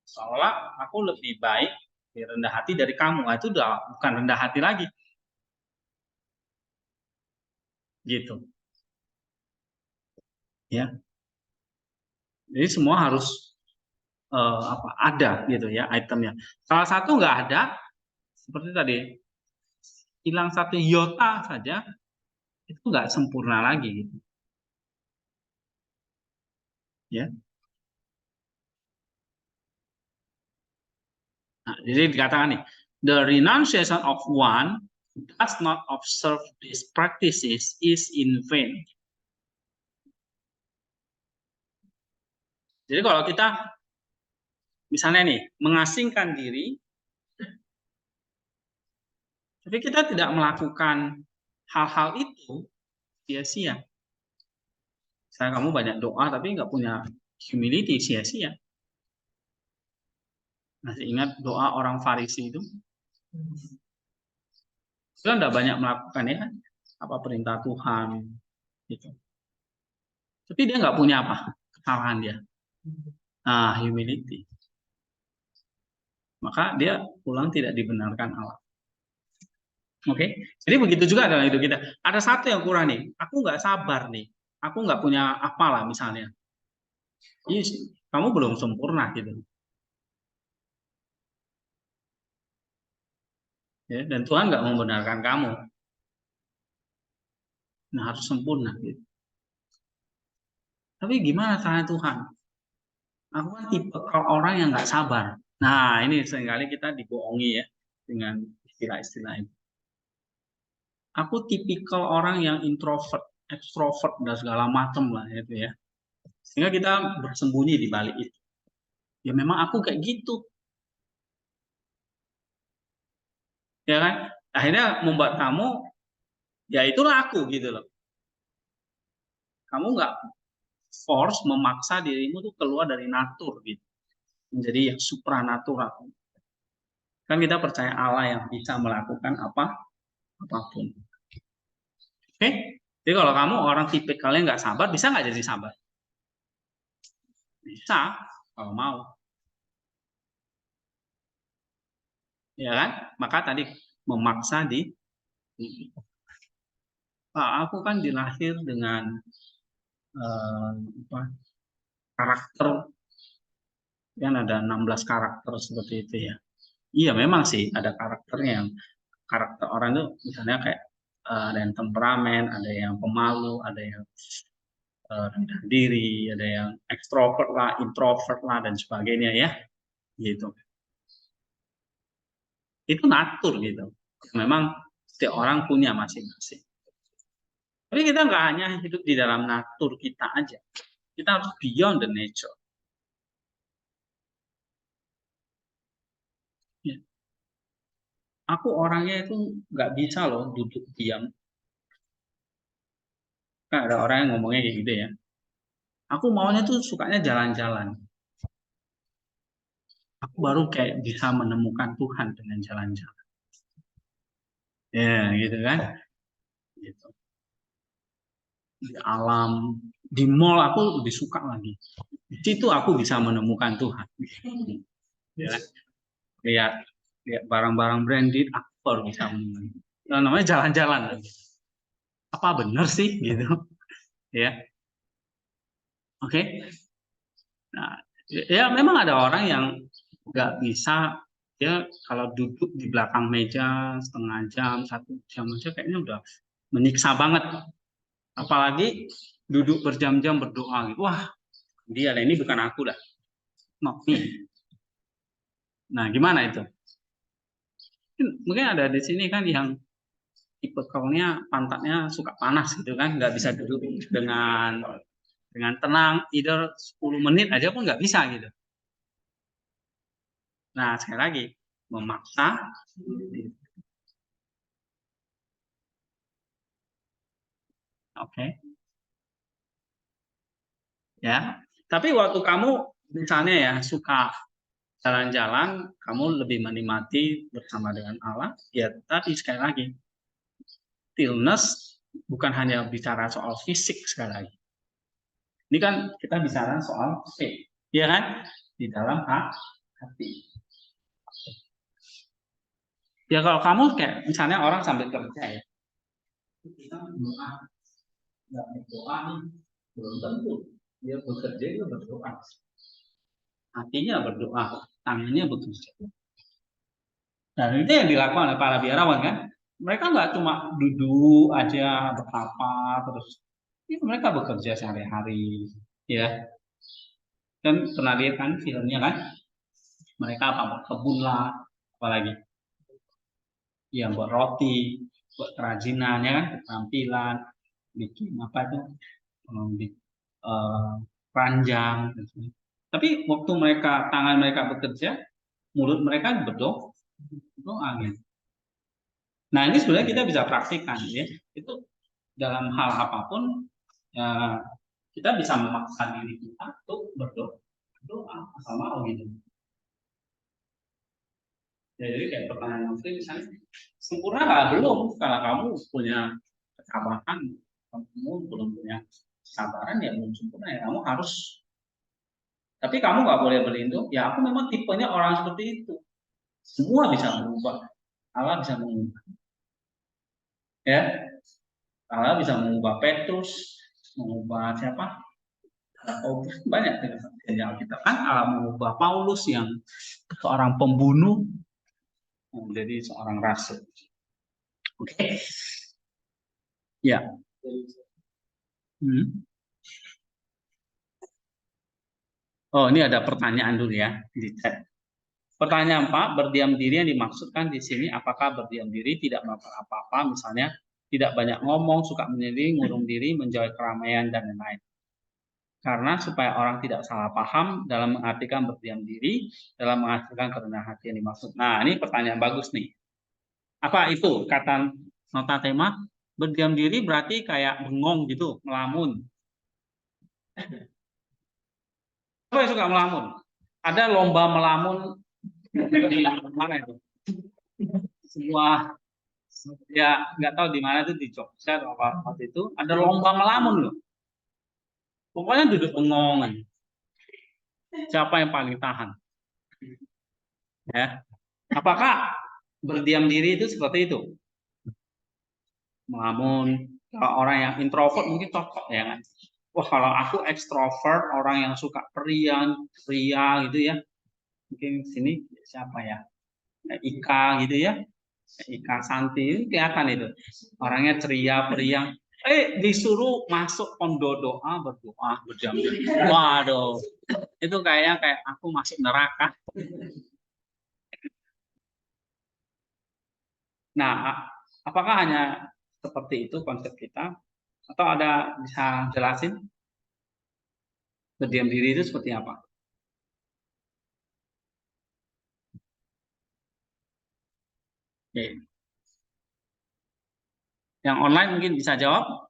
Seolah aku lebih baik rendah hati dari kamu. Itu udah bukan rendah hati lagi. Gitu. Ya. Jadi semua harus ada gitu ya itemnya. Salah satu nggak ada, seperti tadi, hilang satu iota saja, itu nggak sempurna lagi gitu. Ya. Nah, jadi dikatakan nih, the renunciation of one who does not observe these practices is in vain. Jadi kalau kita misalnya nih mengasingkan diri, tapi kita tidak melakukan hal-hal itu, sia-sia. Misalnya kamu banyak doa tapi nggak punya humility sia-sia. Masih ingat doa orang Farisi itu? Dia tidak banyak melakukan ya, apa perintah Tuhan, gitu. Tapi dia nggak punya apa kesalahan dia. Nah, humility. Maka dia pulang tidak dibenarkan Allah. Oke, jadi begitu juga dalam hidup kita. Ada satu yang kurang nih. Aku nggak sabar nih. Aku nggak punya apalah misalnya. Kamu belum sempurna gitu. Ya, dan Tuhan nggak membenarkan kamu. Nah, harus sempurna gitu. Tapi gimana caranya Tuhan? Aku kan tipe kalau orang yang nggak sabar. Nah, ini seringkali kita dibohongi ya dengan istilah-istilah ini. Aku tipikal orang yang introvert, extrovert dan segala macam lah itu ya. Sehingga kita bersembunyi di balik itu. Ya memang aku kayak gitu. Ya kan? Akhirnya membuat kamu, ya itulah aku gitu loh. Kamu nggak force memaksa dirimu tuh keluar dari natur gitu. Menjadi yang supranatural. Kan kita percaya Allah yang bisa melakukan apapun. Oke? Jadi kalau kamu orang tipikalnya nggak sabar, bisa nggak jadi sabar? Bisa, kalau mau. Ya kan? Maka tadi memaksa aku kan dilahir dengan karakter, kan ada 16 karakter seperti itu ya. Iya memang sih ada karakternya yang karakter orang itu misalnya kayak ada yang temperamen, ada yang pemalu, ada yang rendah diri, ada yang ekstrovert lah, introvert lah dan sebagainya ya, gitu. Itu natur gitu. Memang setiap orang punya masing-masing. Tapi kita nggak hanya hidup di dalam natur kita aja. Kita harus beyond the nature. Ya. Aku orangnya itu nggak bisa loh duduk diam. Kan ada orang yang ngomongnya kayak gitu ya. Aku maunya tuh sukanya jalan-jalan. Aku baru kayak bisa menemukan Tuhan dengan jalan-jalan. Ya, gitu kan? Gitu. Di alam, di mall aku lebih suka lagi. Di situ aku bisa menemukan Tuhan. Ya. Lihat barang-barang branded, aku baru bisa menemukan. Nah, namanya jalan-jalan. Apa benar sih gitu? Ya. Oke. Nah, ya memang ada orang yang nggak bisa ya kalau duduk di belakang meja setengah jam, 1 jam aja kayaknya udah menyiksa banget. Apalagi duduk berjam-jam berdoa gitu. Wah, dia lah ini bukan aku dah. Not me. Nah, gimana itu? Mungkin ada di sini kan yang tipikalnya pantatnya suka panas gitu kan, nggak bisa duduk dengan tenang, either 10 menit aja pun nggak bisa gitu. Nah, sekali lagi, memaksa. Oke. Ya. Tapi waktu kamu misalnya ya suka jalan-jalan, kamu lebih menikmati bersama dengan Allah, ya tadi sekali lagi. Stillness bukan hanya bicara soal fisik sekali lagi. Ini kan kita bicara soal faith, ya kan? Di dalam hati. Ya kalau kamu kayak misalnya orang sambil kerja ya, kita berdoa, nggak berdoa nih, belum tentu dia bekerja dia berdoa, hatinya berdoa, tangannya bekerja. Dan itu yang dilakukan oleh para biarawan kan, mereka nggak cuma duduk aja bertapa terus, ya, mereka bekerja sehari-hari, ya. Dan pernah lihat kan filmnya kan, mereka apa berkebun lah, apalagi yang buat roti, buat kerajinan ya kan, keterampilan, bikin apa itu, ranjang. Tapi waktu tangan mereka bekerja, mulut mereka berdoa, gitu. Nah ini sebenarnya kita bisa praktikkan ya, itu dalam hal apapun ya, Kita bisa memaksa diri kita untuk berdoa asal mau gitu. Ya, jadi kayak pertanyaan Mufti misalnya, sempurna nggak? Belum. Kalau kamu punya ketabahan, kamu belum punya kesabaran, ya belum sempurna, ya kamu harus. Tapi kamu nggak boleh berlindung. Ya aku memang tipenya orang seperti itu. Semua bisa mengubah. Allah bisa mengubah. Ya, Allah bisa mengubah Petrus, mengubah siapa? Oh, banyak yang kita kan Allah mengubah Paulus yang seorang pembunuh menjadi seorang rasul. Oke. Ya. Oh, ini ada pertanyaan dulu ya di chat. Pertanyaan Pak, berdiam diri yang dimaksudkan di sini apakah berdiam diri tidak melakukan apa-apa, misalnya tidak banyak ngomong, suka menyendiri, ngurung diri, menjauhi keramaian dan lain-lain. Karena supaya orang tidak salah paham dalam mengartikan berdiam diri, dalam menghasilkan kerendahan hati yang dimaksud. Nah, ini pertanyaan bagus nih. Apa itu kata nota tema? Berdiam diri berarti kayak bengong gitu, melamun. Siapa yang suka melamun? Ada lomba melamun di mana itu? Semua ya nggak tahu di mana itu, di Jogja atau apa waktu itu ada lomba melamun loh. Pokoknya duduk bengong. Siapa yang paling tahan? Ya. Apakah berdiam diri itu seperti itu? Melamun. Kalau orang yang introvert mungkin cocok ya kan. Wah, kalau aku ekstrovert, orang yang suka ria gitu ya. Mungkin sini siapa ya? Ika gitu ya. Ika Santi, kelihatan itu. Orangnya ceria, periang. Disuruh masuk pondok doa, berdoa, berdiam diri. Waduh, itu kayak aku masuk neraka. Nah, apakah hanya seperti itu konsep kita? Atau ada bisa jelasin? Berdiam diri itu seperti apa? Oke. Yang online mungkin bisa jawab.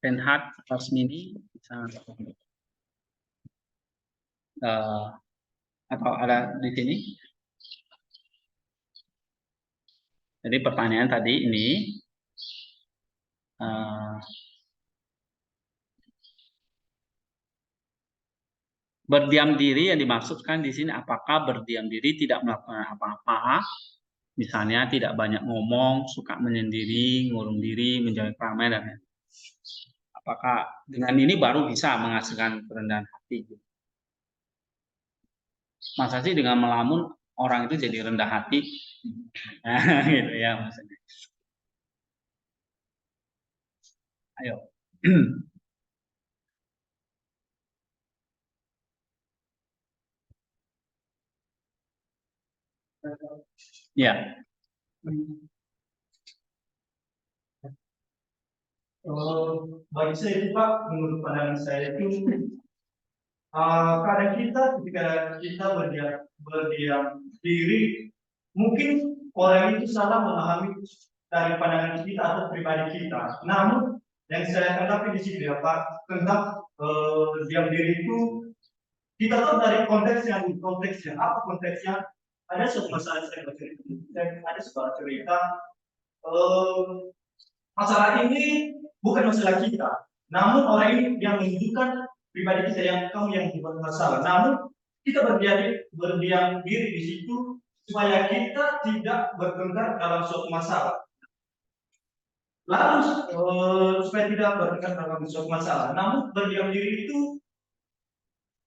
Renhat Rosmini bisa atau ada di sini. Jadi pertanyaan tadi ini berdiam diri yang dimaksudkan di sini apakah berdiam diri tidak melakukan apa-apa, misalnya tidak banyak ngomong, suka menyendiri, ngurung diri, menjauhi keramaian dan lain-lain. Apakah dengan ini baru bisa menghasilkan kerendahan hati? Masa sih dengan melamun orang itu jadi rendah hati? Nah, gitu ya maksudnya. Ayo. Ya. Bagi saya itu Pak, menurut pandangan saya itu kadang kita ketika kita berdiam diri, mungkin orang itu salah memahami dari pandangan kita atau pribadi kita. Namun yang saya tanggapi di sini ya Pak, tentang diam diri itu kita tahu dari konteksnya apa konteksnya. Ada suatu masalah ada sebuah cerita, masalah ini bukan masalah kita, namun orang ini yang menunjukkan pribadi kita yang kamu yang bukan masalah. Namun kita berdiam diri di situ supaya kita tidak bertengkar dalam suatu masalah. Lalu supaya tidak bertengkar dalam suatu masalah. Namun berdiam diri itu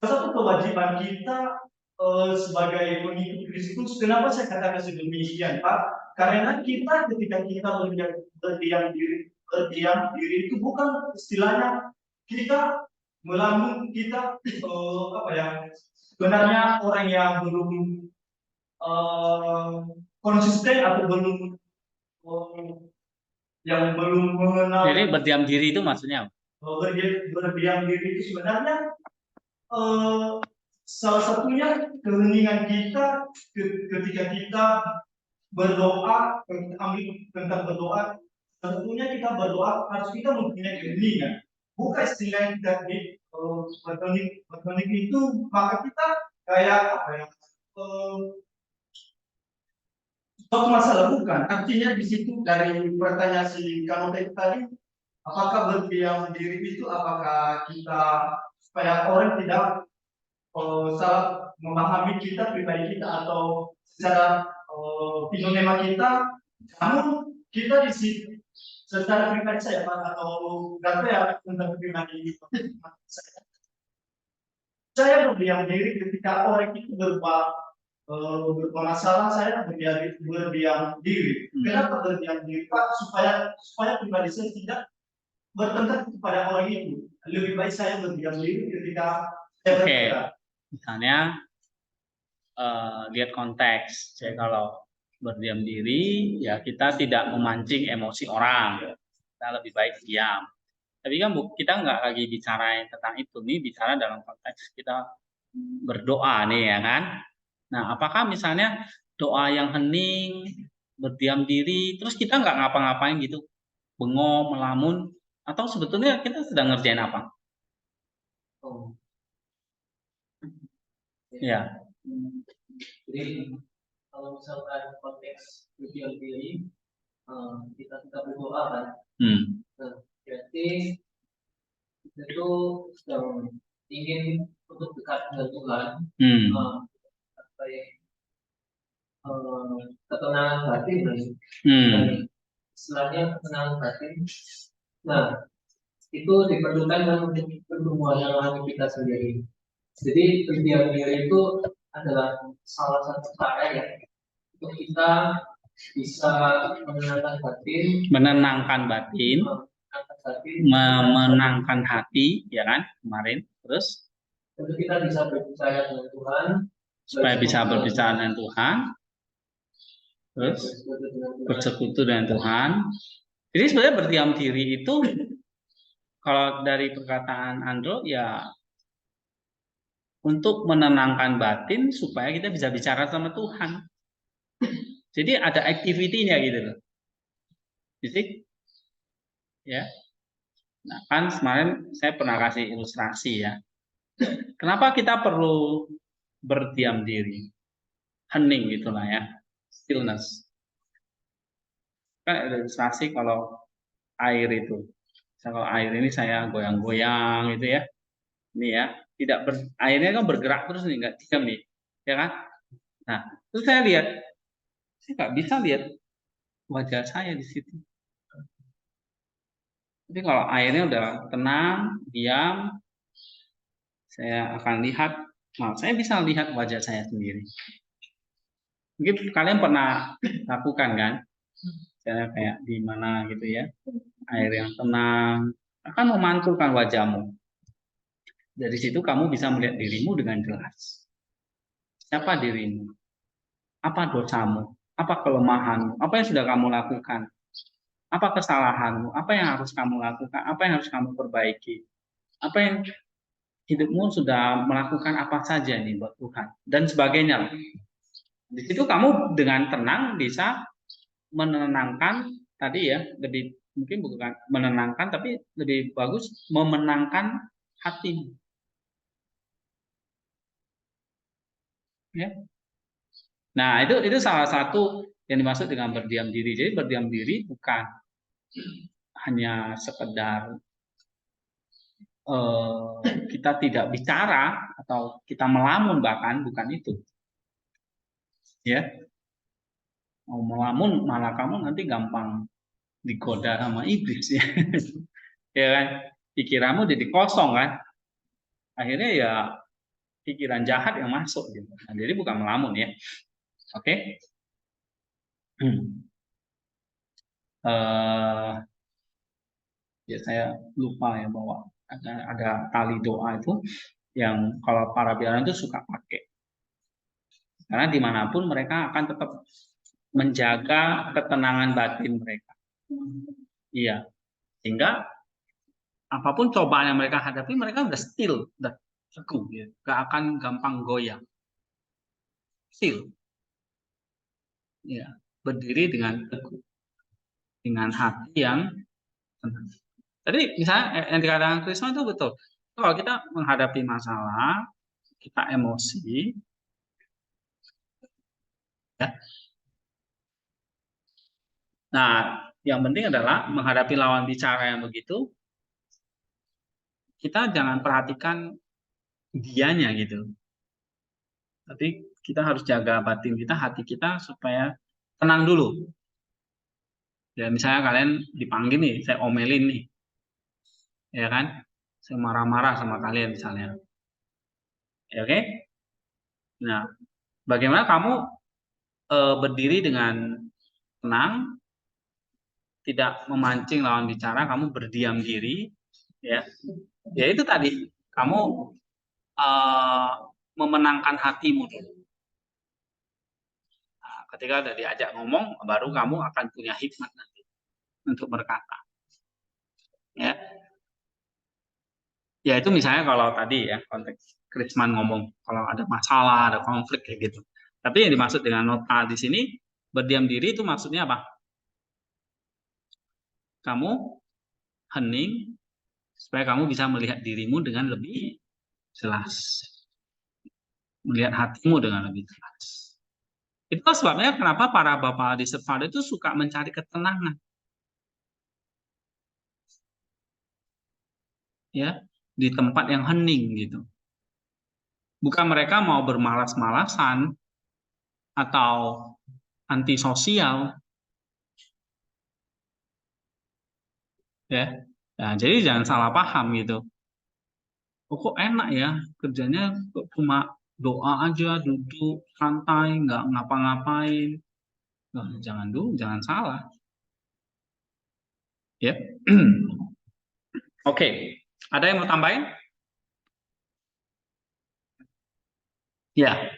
salah satu kewajiban kita sebagai pengikut Kristus. Kenapa saya katakan sedemikian, Pak? Karena kita ketika kita berdiam diri itu bukan istilahnya kita melamun, kita sebenarnya orang yang belum konsisten atau belum yang belum mengenal. Jadi berdiam diri itu maksudnya apa? Berdiam diri itu sebenarnya salah satunya keheningan kita ketika kita berdoa, ambil tentang berdoa, Tentunya kita berdoa harus kita mempunyai keheningan. Bukan istilahnya kita di berkening itu maka kita kayak apa ya? Suatu masalah bukan. Artinya di situ dari pertanyaan si Kanote tadi, apakah berdiam diri itu apakah kita supaya orang tidak salah memahami kita pribadi kita atau secara fenomena kita, namun kita di situ secara pribadi saya Pak atau data ya tentang pribadi saya berdiam diri ketika orang itu bermasalah, saya berdiam diri. Kenapa berdiam diri Pak? Supaya pribadi saya tidak bertengkar kepada orang itu. Lebih baik saya berdiam diri ketika saya bertengkar. Misalnya lihat konteks. Jadi kalau berdiam diri, ya kita tidak memancing emosi orang. Kita lebih baik diam. Tapi kan kita nggak lagi bicara tentang itu, nih bicara dalam konteks kita berdoa nih ya kan. Nah, apakah misalnya doa yang hening, berdiam diri, terus kita nggak ngapa-ngapain gitu, bengong, melamun, atau sebetulnya kita sedang ngerjain apa? Oh. Ya. Jadi kalau misalkan konteks berdiam diri, kita berdoa kan. Nah, berarti kita itu sedang ingin untuk dekat dengan Tuhan. Ketenangan batin kan. Istilahnya ketenangan batin. Nah, itu diperlukan dalam pertumbuhan rohani kita sendiri. Jadi berdiam diri itu adalah salah satu cara ya untuk kita bisa menenangkan batin, memenangkan hati, ya kan kemarin. Terus untuk kita bisa berbicara dengan Tuhan, supaya bisa berbicara dengan Tuhan, terus bersekutu dengan Tuhan. Jadi sebenarnya berdiam diri itu kalau dari perkataan Andro ya untuk menenangkan batin supaya kita bisa bicara sama Tuhan. Jadi ada activity-nya gitu loh. Jadi ya. Nah, kan kemarin saya pernah kasih ilustrasi ya. Kenapa kita perlu berdiam diri? Hening gitulah ya. Stillness. Kan ada ilustrasi kalau air itu. Kalau air ini saya goyang-goyang gitu ya. Ini ya, airnya kan bergerak terus nih, nggak diam nih. Ya kan? Nah, terus saya nggak bisa lihat wajah saya di situ. Tapi kalau airnya udah tenang, diam, saya akan lihat, saya bisa lihat wajah saya sendiri. Mungkin kalian pernah lakukan kan? Saya kayak di mana gitu ya, air yang tenang akan memantulkan wajahmu. Dari situ kamu bisa melihat dirimu dengan jelas. Siapa dirimu? Apa dosamu? Apa kelemahanmu? Apa yang sudah kamu lakukan? Apa kesalahanmu? Apa yang harus kamu lakukan? Apa yang harus kamu perbaiki? Apa yang hidupmu sudah melakukan apa saja nih buat Tuhan? Dan sebagainya. Di situ kamu dengan tenang bisa menenangkan tadi ya, lebih mungkin bukan menenangkan tapi lebih bagus memenangkan hatimu. Ya. Nah, itu salah satu yang dimaksud dengan berdiam diri. Jadi berdiam diri bukan hanya sekedar kita tidak bicara atau kita melamun, bahkan bukan itu. Ya. Mau melamun malah kamu nanti gampang digoda sama iblis ya. Ya kan? Pikiranmu jadi kosong kan. Akhirnya ya pikiran jahat yang masuk gitu. Nah, jadi bukan melamun ya. Oke. Ya saya lupa ya bahwa ada tali doa itu yang kalau para biaran itu suka pakai. Karena dimanapun mereka akan tetap menjaga ketenangan batin mereka. Iya. Sehingga apapun cobaan yang mereka hadapi, mereka udah still, udah teguh, gitu. Gak akan gampang goyang. Still. Ya, berdiri dengan teguh. dengan hati yang tenang. Tadi misalnya yang dikatakan Krisma itu betul. Kalau kita menghadapi masalah, kita emosi, ya. Nah, yang penting adalah menghadapi lawan bicara yang begitu, kita jangan perhatikan dianya gitu. Tapi kita harus jaga batin kita, hati kita supaya tenang dulu. Ya misalnya kalian dipanggil nih, saya omelin nih, ya kan? Saya marah-marah sama kalian misalnya, ya, oke? Nah, bagaimana kamu berdiri dengan tenang, tidak memancing lawan bicara, kamu berdiam diri, ya? Ya itu tadi, kamu memenangkan hatimu dulu. Nah, ketika udah diajak ngomong, baru kamu akan punya hikmat nanti untuk berkata, ya. Ya itu misalnya kalau tadi ya konteks Krisman ngomong kalau ada masalah, ada konflik kayak gitu. Tapi yang dimaksud dengan nota di sini berdiam diri itu maksudnya apa? Kamu hening supaya kamu bisa melihat dirimu dengan lebih jelas, melihat hatimu dengan lebih jelas. Itu sebabnya kenapa para bapak di Sephardi itu suka mencari ketenangan, ya, di tempat yang hening gitu. Bukan mereka mau bermalas-malasan atau antisosial, ya. Nah, jadi jangan salah paham gitu. Oh, kok enak ya kerjanya kok cuma doa aja, duduk santai, nggak ngapa-ngapain. Nah, jangan dulu, jangan salah. Ya. Oke, ada yang mau tambahin? Ya.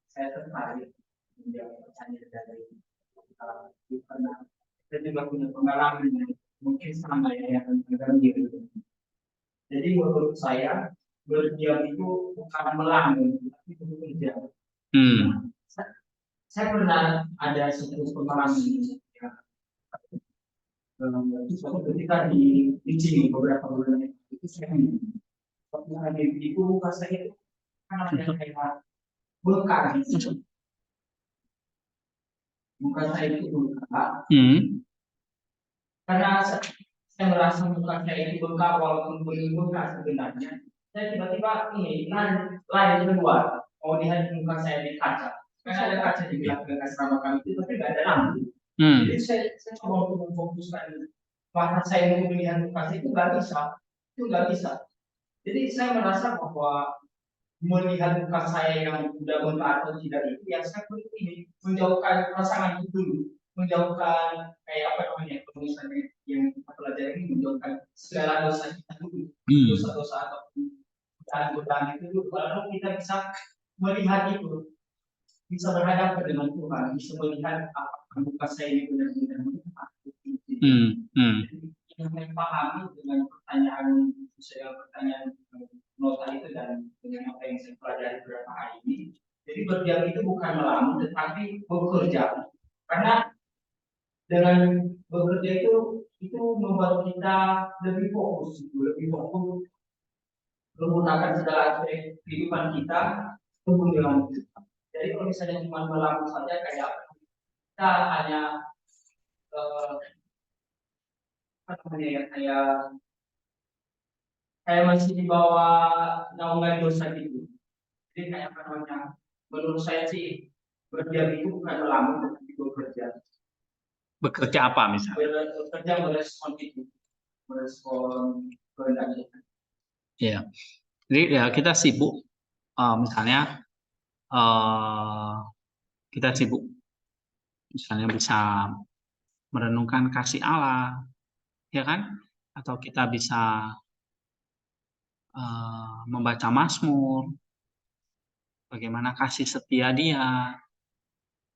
Saya tertarik menjawab pertanyaan dari karena saya juga punya pengalaman yang mungkin sama ya yang gitu. Jadi menurut saya berdiam itu bukan melamun, tapi bekerja. Saya pernah ada satu pengalaman ya, ketika di Sini beberapa bulan itu saya waktu ada itu muka saya itu kan ada kayak bengkak gitu. Muka saya itu bengkak. Karena saya merasa muka saya itu bengkak walaupun belum bengkak sebenarnya. Saya tiba-tiba ini lari keluar mau lihat muka saya di kaca. Karena ada kaca di belakang asrama kami itu tapi nggak ada lampu. Jadi saya coba untuk memfokuskan mata saya untuk melihat muka saya itu nggak bisa. Jadi saya merasa bahwa melihat muka saya yang sudah bengkak atau tidak itu ya saya perlu ini menjauhkan pasangan itu dulu, menjauhkan kayak apa namanya kalau misalnya yang kita pelajari ini menjauhkan segala dosa kita dulu, dosa-dosa atau godaan itu dulu, baru kita bisa melihat itu, bisa berhadapan dengan Tuhan, bisa melihat apakah muka saya ini benar-benar bengkak. Yang saya pahami dengan pertanyaan nota itu dan dengan apa yang saya pelajari beberapa hari ini. Jadi berdiam itu bukan melamun, tetapi bekerja. Karena dengan bekerja itu membuat kita lebih fokus, menggunakan segala aspek kehidupan kita untuk dengan itu. Jadi kalau misalnya cuma melamun saja kayak kita hanya apa namanya ya kayak masih di bawah naungan dosa gitu. Jadi kayak apa namanya? Menurut saya sih berdiam itu bukan melamun tetapi bekerja. Bekerja apa misalnya? Bekerja merespon itu, merespon kehendak kita. Ya, jadi ya kita sibuk, misalnya kita sibuk, misalnya bisa merenungkan kasih Allah, ya kan? Atau kita bisa membaca Mazmur, bagaimana kasih setia Dia,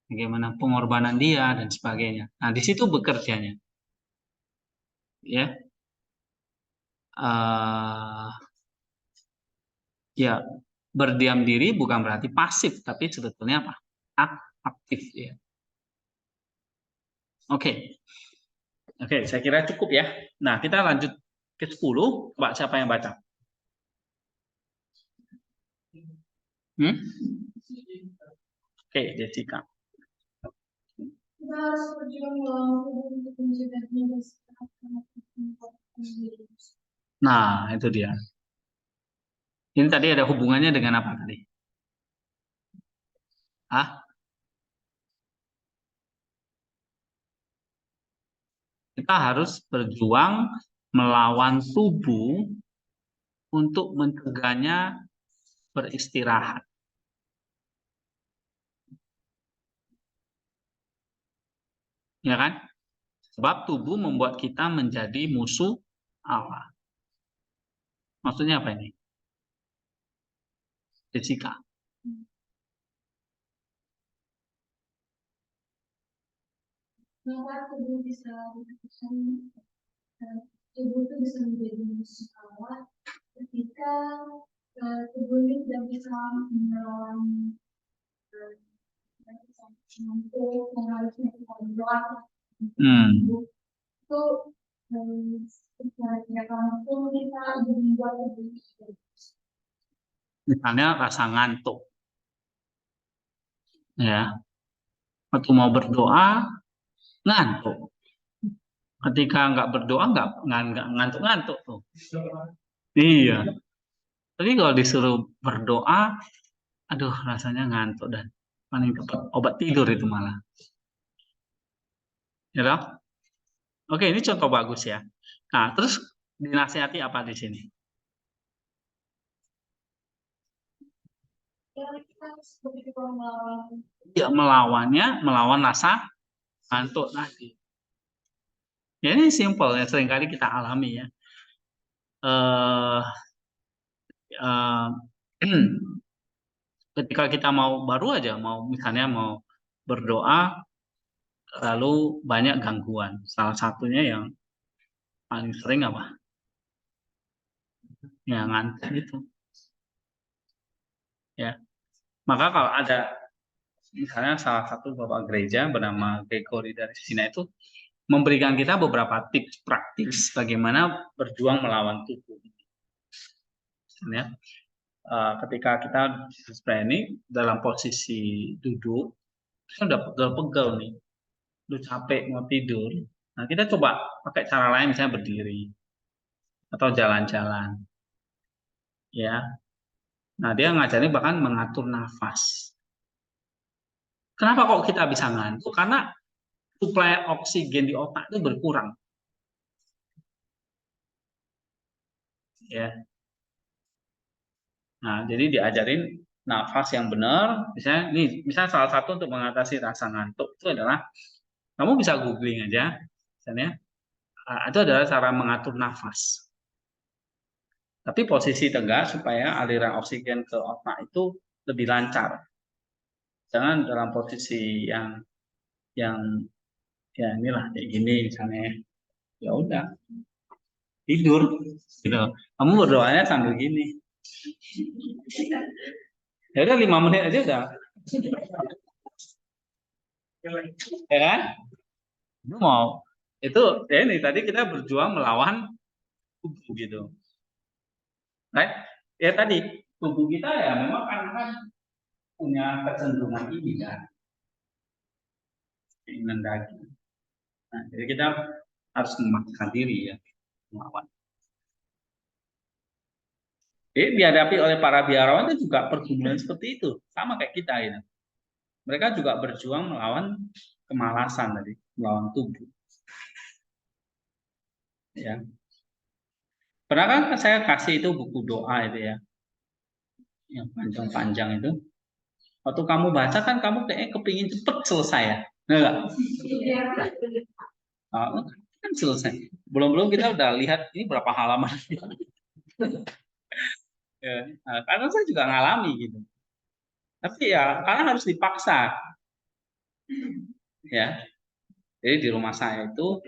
bagaimana pengorbanan Dia dan sebagainya. Nah, di situ bekerjanya, ya, ya berdiam diri bukan berarti pasif, tapi sebetulnya apa? Aktif, ya. Oke. Oke, saya kira cukup ya. Nah, kita lanjut ke 10. Coba siapa yang baca? Oke, Jessica. Kita harus berjuang melawan tubuh untuk mencegahnya. Nah, itu dia. Ini tadi ada hubungannya dengan apa tadi? Kita harus berjuang melawan tubuh untuk mencegahnya beristirahat. Ya kan? Sebab tubuh membuat kita menjadi musuh Allah. Maksudnya apa ini? Jessica. Maka tubuh bisa tubuh itu bisa menjadi musuh Allah ketika tubuh ini tidak bisa melawan untuk mengharuskan kita berdoa. Itu tidak langsung kita membuat tubuh. Misalnya rasa ngantuk. Ya. Waktu mau berdoa ngantuk. Ketika nggak berdoa nggak ngantuk-ngantuk tuh. Iya. Tapi kalau disuruh berdoa, aduh rasanya ngantuk dan paling tepat obat tidur itu malah. Ya toh? Oke, ini contoh bagus ya. Nah, terus dinasihati apa di sini? Ya, melawan rasa ngantuk tadi. Ya ini simpel ya, seringkali kita alami ya. Ketika kita baru aja misalnya mau berdoa, lalu banyak gangguan. Salah satunya yang paling sering apa? Ya ngantuk itu. Ya. Maka kalau ada misalnya salah satu bapak gereja bernama Gregory dari Cina itu memberikan kita beberapa tips praktis bagaimana berjuang melawan tubuh. Ya. Ketika kita seperti ini dalam posisi duduk, kita udah pegel-pegel nih, udah capek mau tidur. Nah kita coba pakai cara lain, misalnya berdiri atau jalan-jalan, ya. Nah dia ngajarin bahkan mengatur nafas. Kenapa kok kita bisa ngantuk? Karena suplai oksigen di otak itu berkurang. Ya. Nah, jadi diajarin nafas yang benar. Misalnya salah satu untuk mengatasi rasa ngantuk itu adalah kamu bisa googling aja, misalnya itu adalah cara mengatur nafas. Tapi posisi tegak supaya aliran oksigen ke otak itu lebih lancar. Jangan dalam posisi yang ya inilah kayak gini misalnya. Ya udah tidur gitu. Kamu berdoanya sambil gini. Ya udah 5 menit aja udah. Ya kan? Itu ya ini tadi kita berjuang melawan tubuh gitu. Right? Ya tadi tubuh kita ya memang kan punya kecenderungan ini kan. Keinginan daging. Nah, jadi kita harus memaksakan diri ya melawan. Jadi dihadapi oleh para biarawan itu juga pergumulan seperti itu, sama kayak kita ya. Mereka juga berjuang melawan kemalasan tadi, melawan tubuh. Ya. Pernah kan saya kasih itu buku doa itu ya, yang panjang-panjang itu. Waktu kamu baca kan kamu kayaknya kepingin cepet selesai ya, enggak? Kan selesai. Belum kita udah lihat ini berapa halaman. Ya, karena saya juga ngalami gitu. Tapi ya karena harus dipaksa. Ya. Jadi di rumah saya itu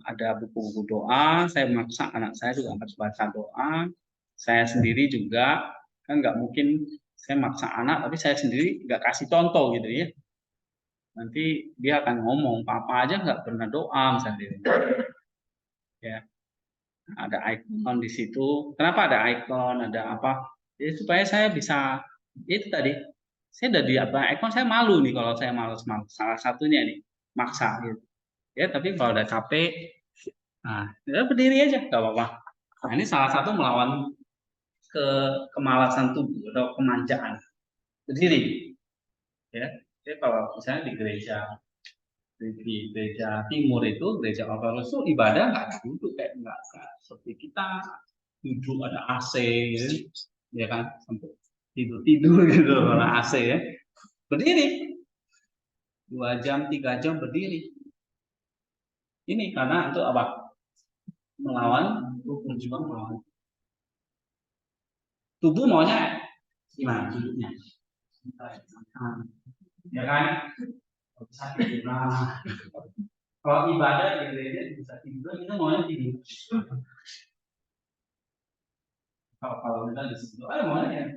ada buku-buku doa, saya memaksa anak saya juga harus baca doa. Saya sendiri juga kan nggak mungkin saya maksa anak, tapi saya sendiri nggak kasih contoh gitu ya. nanti dia akan ngomong, papa aja nggak pernah doa misalnya. Ya, ada icon di situ. Kenapa ada icon, ada apa? Jadi supaya saya bisa, itu tadi, saya udah di apa icon, saya malu nih kalau saya malas. Salah satunya nih, maksa gitu. Ya, tapi kalau udah capek, nah, ya berdiri aja, nggak apa-apa. Nah, ini salah satu melawan kemalasan tubuh atau kemanjaan. Berdiri, ya. Jadi kalau misalnya di gereja timur itu, gereja ortodoks itu ibadah nggak duduk, kayak nggak seperti kita duduk ada AC gitu, ya kan, sampai tidur gitu kalau AC ya. Berdiri 2 jam 3 jam berdiri. Ini karena untuk apa? Melawan berjuang melawan tubuh maunya gimana duduknya, ya kan, sakit. Nah, kalau ibadah di gereja bisa tidur, kita maunya tidur. Kalau kita di situ, maunya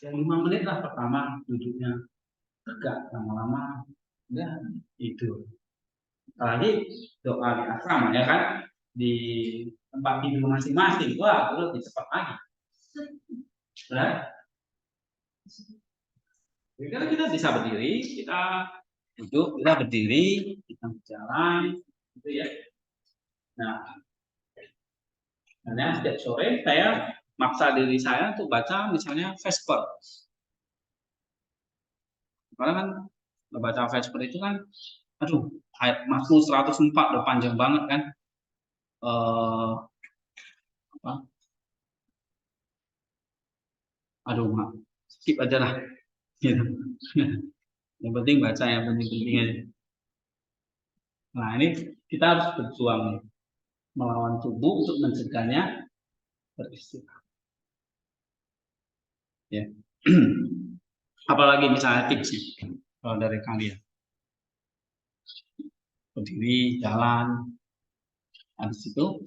yang 5 menit lah pertama duduknya tegak, lama-lama udah tidur. Apalagi doa di asrama ya kan, di tempat tidur masing-masing, wah itu lebih cepat lagi. Nah, jadi kita bisa berdiri, kita duduk, kita berdiri, kita berjalan, gitu ya. Nah, karena setiap sore saya maksa diri saya untuk baca misalnya Vesper. Karena kan baca Vesper itu kan, aduh, ayat Mazmur 104 udah panjang banget kan. Apa? Aduh, skip aja lah. Gitu. Yang penting baca, yang penting aja. Nah, ini kita harus berjuang melawan tubuh untuk mencegahnya beristirahat. Ya. Apalagi misalnya tipsnya kalau dari kalian, berdiri, jalan, habis itu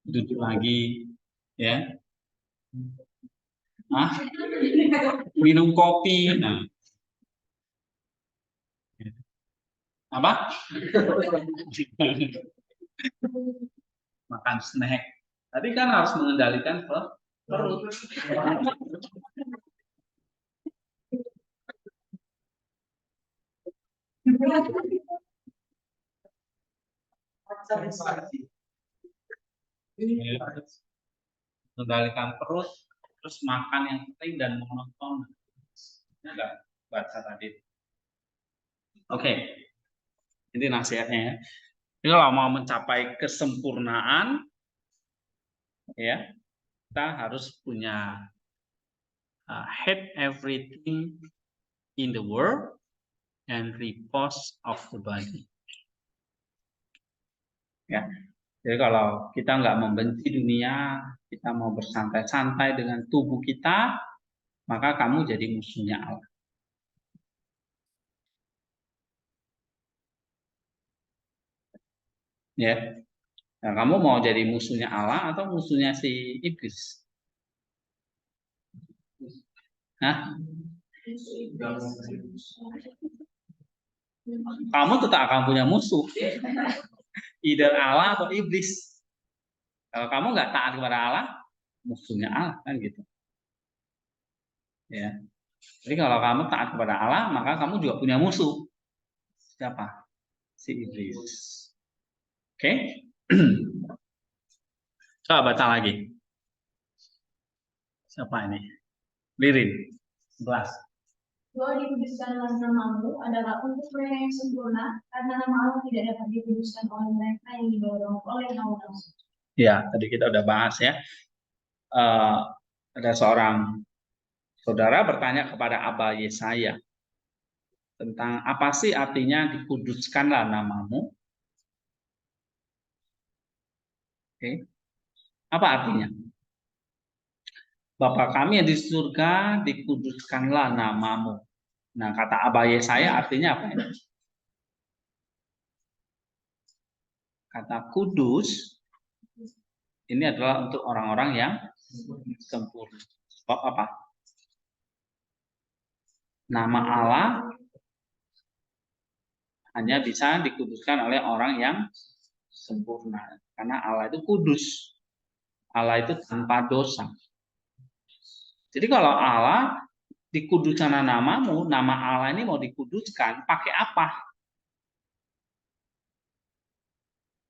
duduk lagi, ya, minum kopi, nah, apa? Makan snack. Tadi kan harus mengendalikan perut. Mengendalikan perut, terus makan yang penting dan monoton. Ini enggak baca tadi. Oke. Ini nasihatnya ya. Jadi kalau mau mencapai kesempurnaan, ya, kita harus punya hate everything in the world and repose of the body. Ya, jadi kalau kita nggak membenci dunia, kita mau bersantai-santai dengan tubuh kita, maka kamu jadi musuhnya Allah. Ya, nah, kamu mau jadi musuhnya Allah atau musuhnya si iblis? Hah? Kamu tetap akan punya musuh, either Allah atau iblis. Kalau kamu nggak taat kepada Allah, musuhnya Allah kan gitu. Ya. Jadi kalau kamu taat kepada Allah, maka kamu juga punya musuh. Siapa? Si iblis. Oke? Coba baca lagi. Siapa ini? Lirin. 11. Doa dikuduskanlah namamu adalah untuk mereka yang sempurna, karena nama Allah tidak dapat dikuduskan oleh mereka yang didorong oleh hawa nafsu. Ya, tadi kita udah bahas ya. Ada seorang saudara bertanya kepada Aba Yesaya tentang apa sih artinya dikuduskanlah namamu. Oke. Apa artinya? Bapa kami yang di surga, dikuduskanlah namamu. Nah, kata Aba Yesaya artinya apa ini? Kata kudus ini adalah untuk orang-orang yang sempurna. Sebab apa? Nama Allah hanya bisa dikuduskan oleh orang yang sempurna. Karena Allah itu kudus. Allah itu tanpa dosa. Jadi kalau Allah dikuduskan namamu, nama Allah ini mau dikuduskan, pakai apa?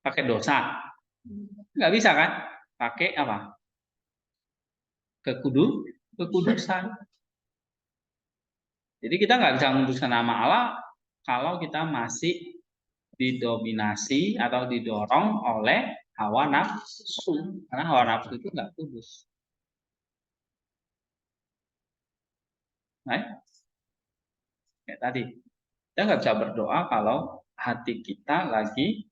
Pakai dosa? Nggak bisa kan? Pakai apa? Kekudusan. Jadi kita nggak bisa menguduskan nama Allah kalau kita masih didominasi atau didorong oleh hawa nafsu. Karena hawa nafsu itu nggak kudus. Nah, kayak tadi, kita nggak bisa berdoa kalau hati kita lagi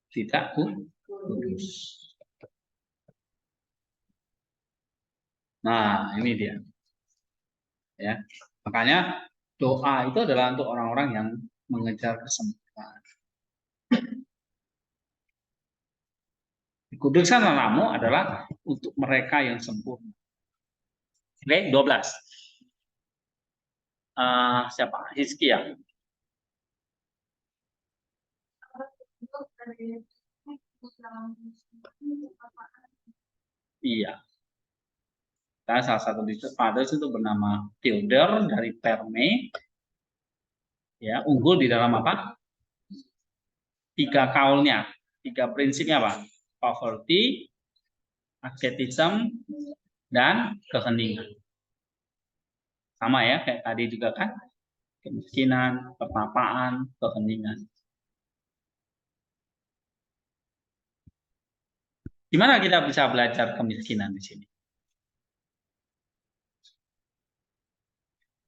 tidak kudus. Nah, ini dia. Ya, makanya doa itu adalah untuk orang-orang yang mengejar kesempurnaan. Kuduskan namamu adalah untuk mereka yang sempurna. Oke, 12. Siapa? Hizkia. Iya. Nah, salah satu fathers itu bernama Theodor dari Perme. Ya, unggul di dalam apa? 3 kaulnya, 3 prinsipnya apa? Poverty, asceticism, dan keheningan. Sama ya, kayak tadi juga kan, kemiskinan, kepapaan, keheningan. Gimana kita bisa belajar kemiskinan di sini?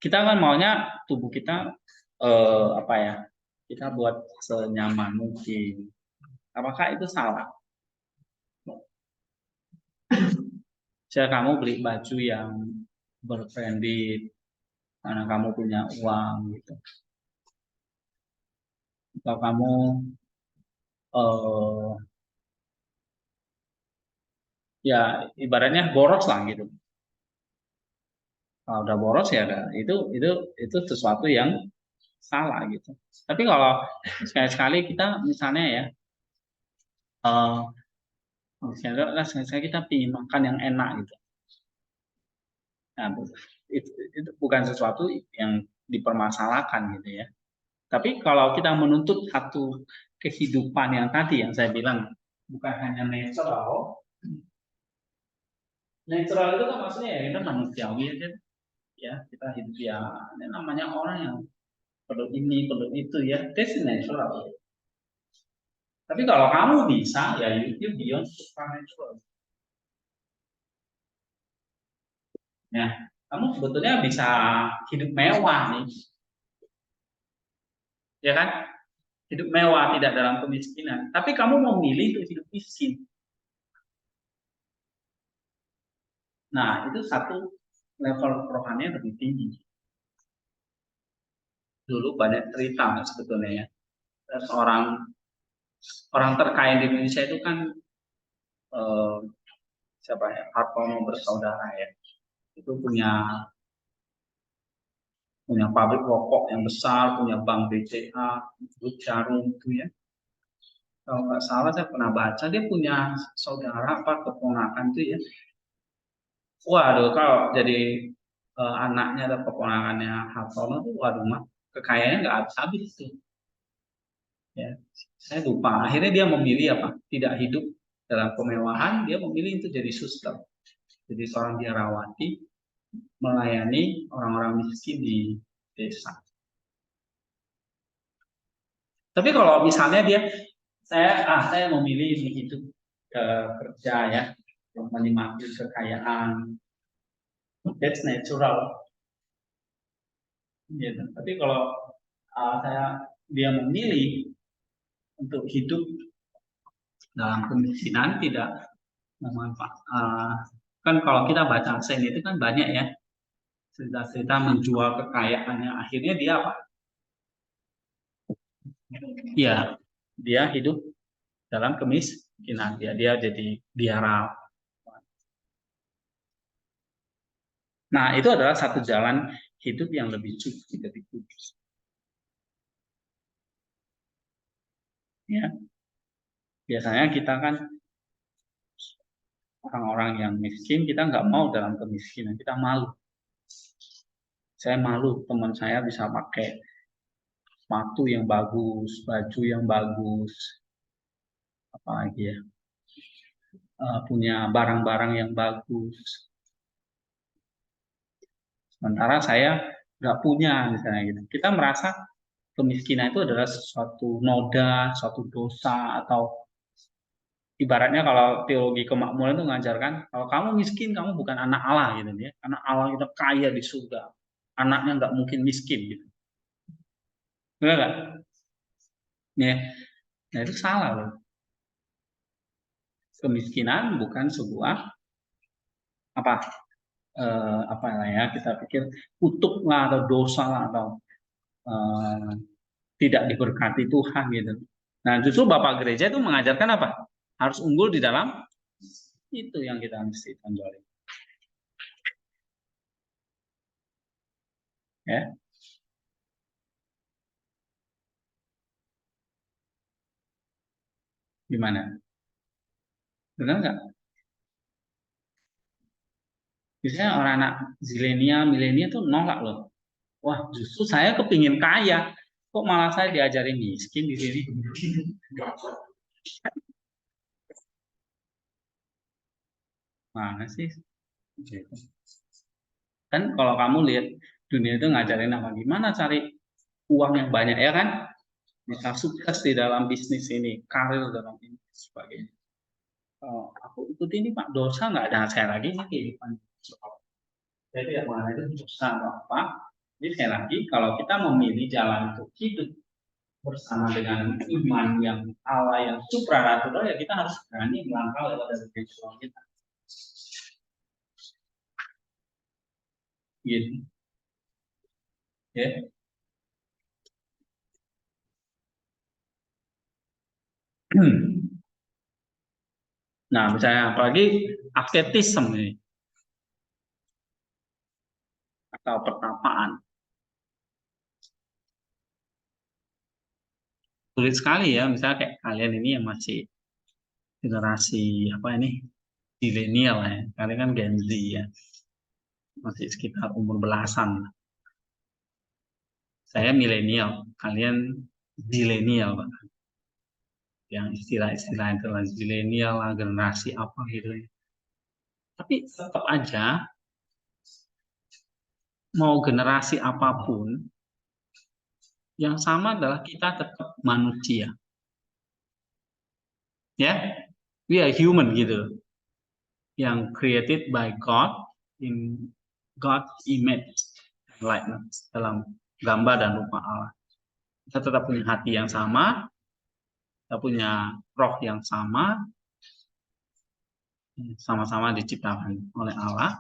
Kita kan maunya tubuh kita apa ya? Kita buat senyaman mungkin. Apakah itu salah? Jika kamu beli baju yang berbranded karena kamu punya uang gitu. Atau kamu ya ibaratnya boros lah gitu. Kalau udah boros ya itu sesuatu yang salah gitu. Tapi kalau sekali-sekali kita misalnya ya sekali kita ingin makan yang enak gitu. Nah, itu bukan sesuatu yang dipermasalahkan gitu ya. Tapi kalau kita menuntut satu kehidupan yang tadi yang saya bilang bukan hanya natural. Natural itu kan maksudnya ya kita manusiawi aja. Ya, kita hidup ya ini namanya orang yang perlu ini, perlu itu ya. That's natural. Tapi kalau kamu bisa ya you beyond supernatural. Ya, kamu sebetulnya bisa hidup mewah nih. Ya kan? Hidup mewah tidak dalam kemiskinan. Tapi kamu memilih untuk hidup miskin. Nah, itu satu level kerohanian lebih tinggi. Dulu banyak cerita sebetulnya ya. Orang terkaya di Indonesia itu kan siapa ya? Hartono bersaudara ya. Itu punya pabrik rokok yang besar, punya bank BCA, Jarum itu ya. Kalau nggak salah saya pernah baca dia punya saudara apa keponakan itu ya. Waduh, kalau jadi anaknya atau keponakannya Hartono tuh waduh mah kekayaannya nggak habis-habis tuh. Ya, saya lupa. Akhirnya dia memilih apa? Tidak hidup dalam kemewahan, dia memilih itu jadi suster. Jadi seorang biarawati melayani orang-orang miskin di desa. Tapi kalau misalnya saya memilih hidup kerja ya, menikmati kekayaan, that's natural. Gitu. Tapi kalau dia memilih untuk hidup dalam kemiskinan tidak memanfaat. Kan kalau kita baca Sen itu kan banyak ya cerita-cerita menjual kekayaannya. Akhirnya dia apa? Ya, dia hidup dalam kemiskinan. Dia jadi biara. Nah, itu adalah satu jalan hidup yang lebih suci, lebih kudus. Ya, biasanya kita kan orang-orang yang miskin, kita nggak mau dalam kemiskinan, kita malu. Saya malu teman saya bisa pakai sepatu yang bagus, baju yang bagus, apa lagi ya, punya barang-barang yang bagus. Sementara saya nggak punya, misalnya gitu. Kita merasa kemiskinan itu adalah sesuatu noda, suatu dosa, atau ibaratnya kalau teologi kemakmuran itu mengajarkan kalau kamu miskin kamu bukan anak Allah gitu ya. Anak Allah kita kaya di surga. Anaknya nggak mungkin miskin gitu. Benar nggak? Ya, nah itu salah loh. Kemiskinan bukan sebuah apa apa lah ya, kita pikir kutuk lah atau dosa lah atau eh, tidak diberkati Tuhan gitu. Nah justru Bapak Gereja itu mengajarkan apa? Harus unggul di dalam itu yang kita mesti tonjolin. Ya, gimana? Benar nggak? Biasanya orang anak zilenial, milenial tuh nolak loh. Wah, justru saya kepingin kaya. Kok malah saya diajarin miskin di sini? Mana sih? Gitu. Kan kalau kamu lihat dunia itu ngajarin apa? Gimana cari uang yang banyak ya kan? Bisa sukses di dalam bisnis ini, karir dalam ini, sebagainya. Oh, aku ikut ini Pak, dosa nggak ada saya lagi ini kehidupan. Jadi yang mana itu dosa atau apa? Jadi sekali lagi, kalau kita memilih jalan untuk hidup bersama dengan iman yang Allah yang supranatural, ya kita harus berani melangkah lewat dari kehidupan kita. Gitu. Ya. Nah, misalnya apalagi asketisme ini atau pertapaan. Sulit sekali ya, misalnya kayak kalian ini yang masih generasi apa ini milenial ya, kalian kan Gen Z ya, masih sekitar umur belasan. Saya milenial, kalian zilenial, Pak. Yang istilah-istilah itu lah, zilenial lah, generasi apa gitu. Tapi tetap aja, mau generasi apapun, yang sama adalah kita tetap manusia. Ya, we are human gitu. Yang created by God in God's image, likeness, dalam gambar dan rupa Allah. Kita tetap punya hati yang sama, kita punya roh yang sama, sama-sama diciptakan oleh Allah.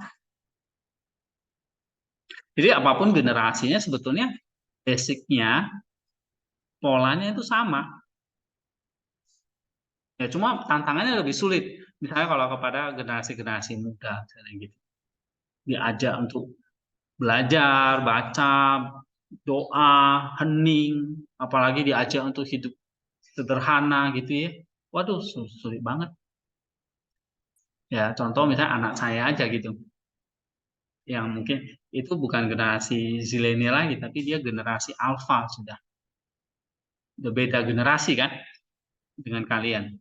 Jadi apapun generasinya sebetulnya basicnya, polanya itu sama. Ya cuma tantangannya lebih sulit. Misalnya kalau kepada generasi-generasi muda, misalnya gitu, diajak untuk belajar, baca, doa, hening, apalagi diajak untuk hidup sederhana gitu ya. Waduh, sulit banget. Ya, contoh misalnya anak saya aja gitu. Yang mungkin itu bukan generasi zilenial lagi, tapi dia generasi alpha sudah. Udah beda generasi kan dengan kalian.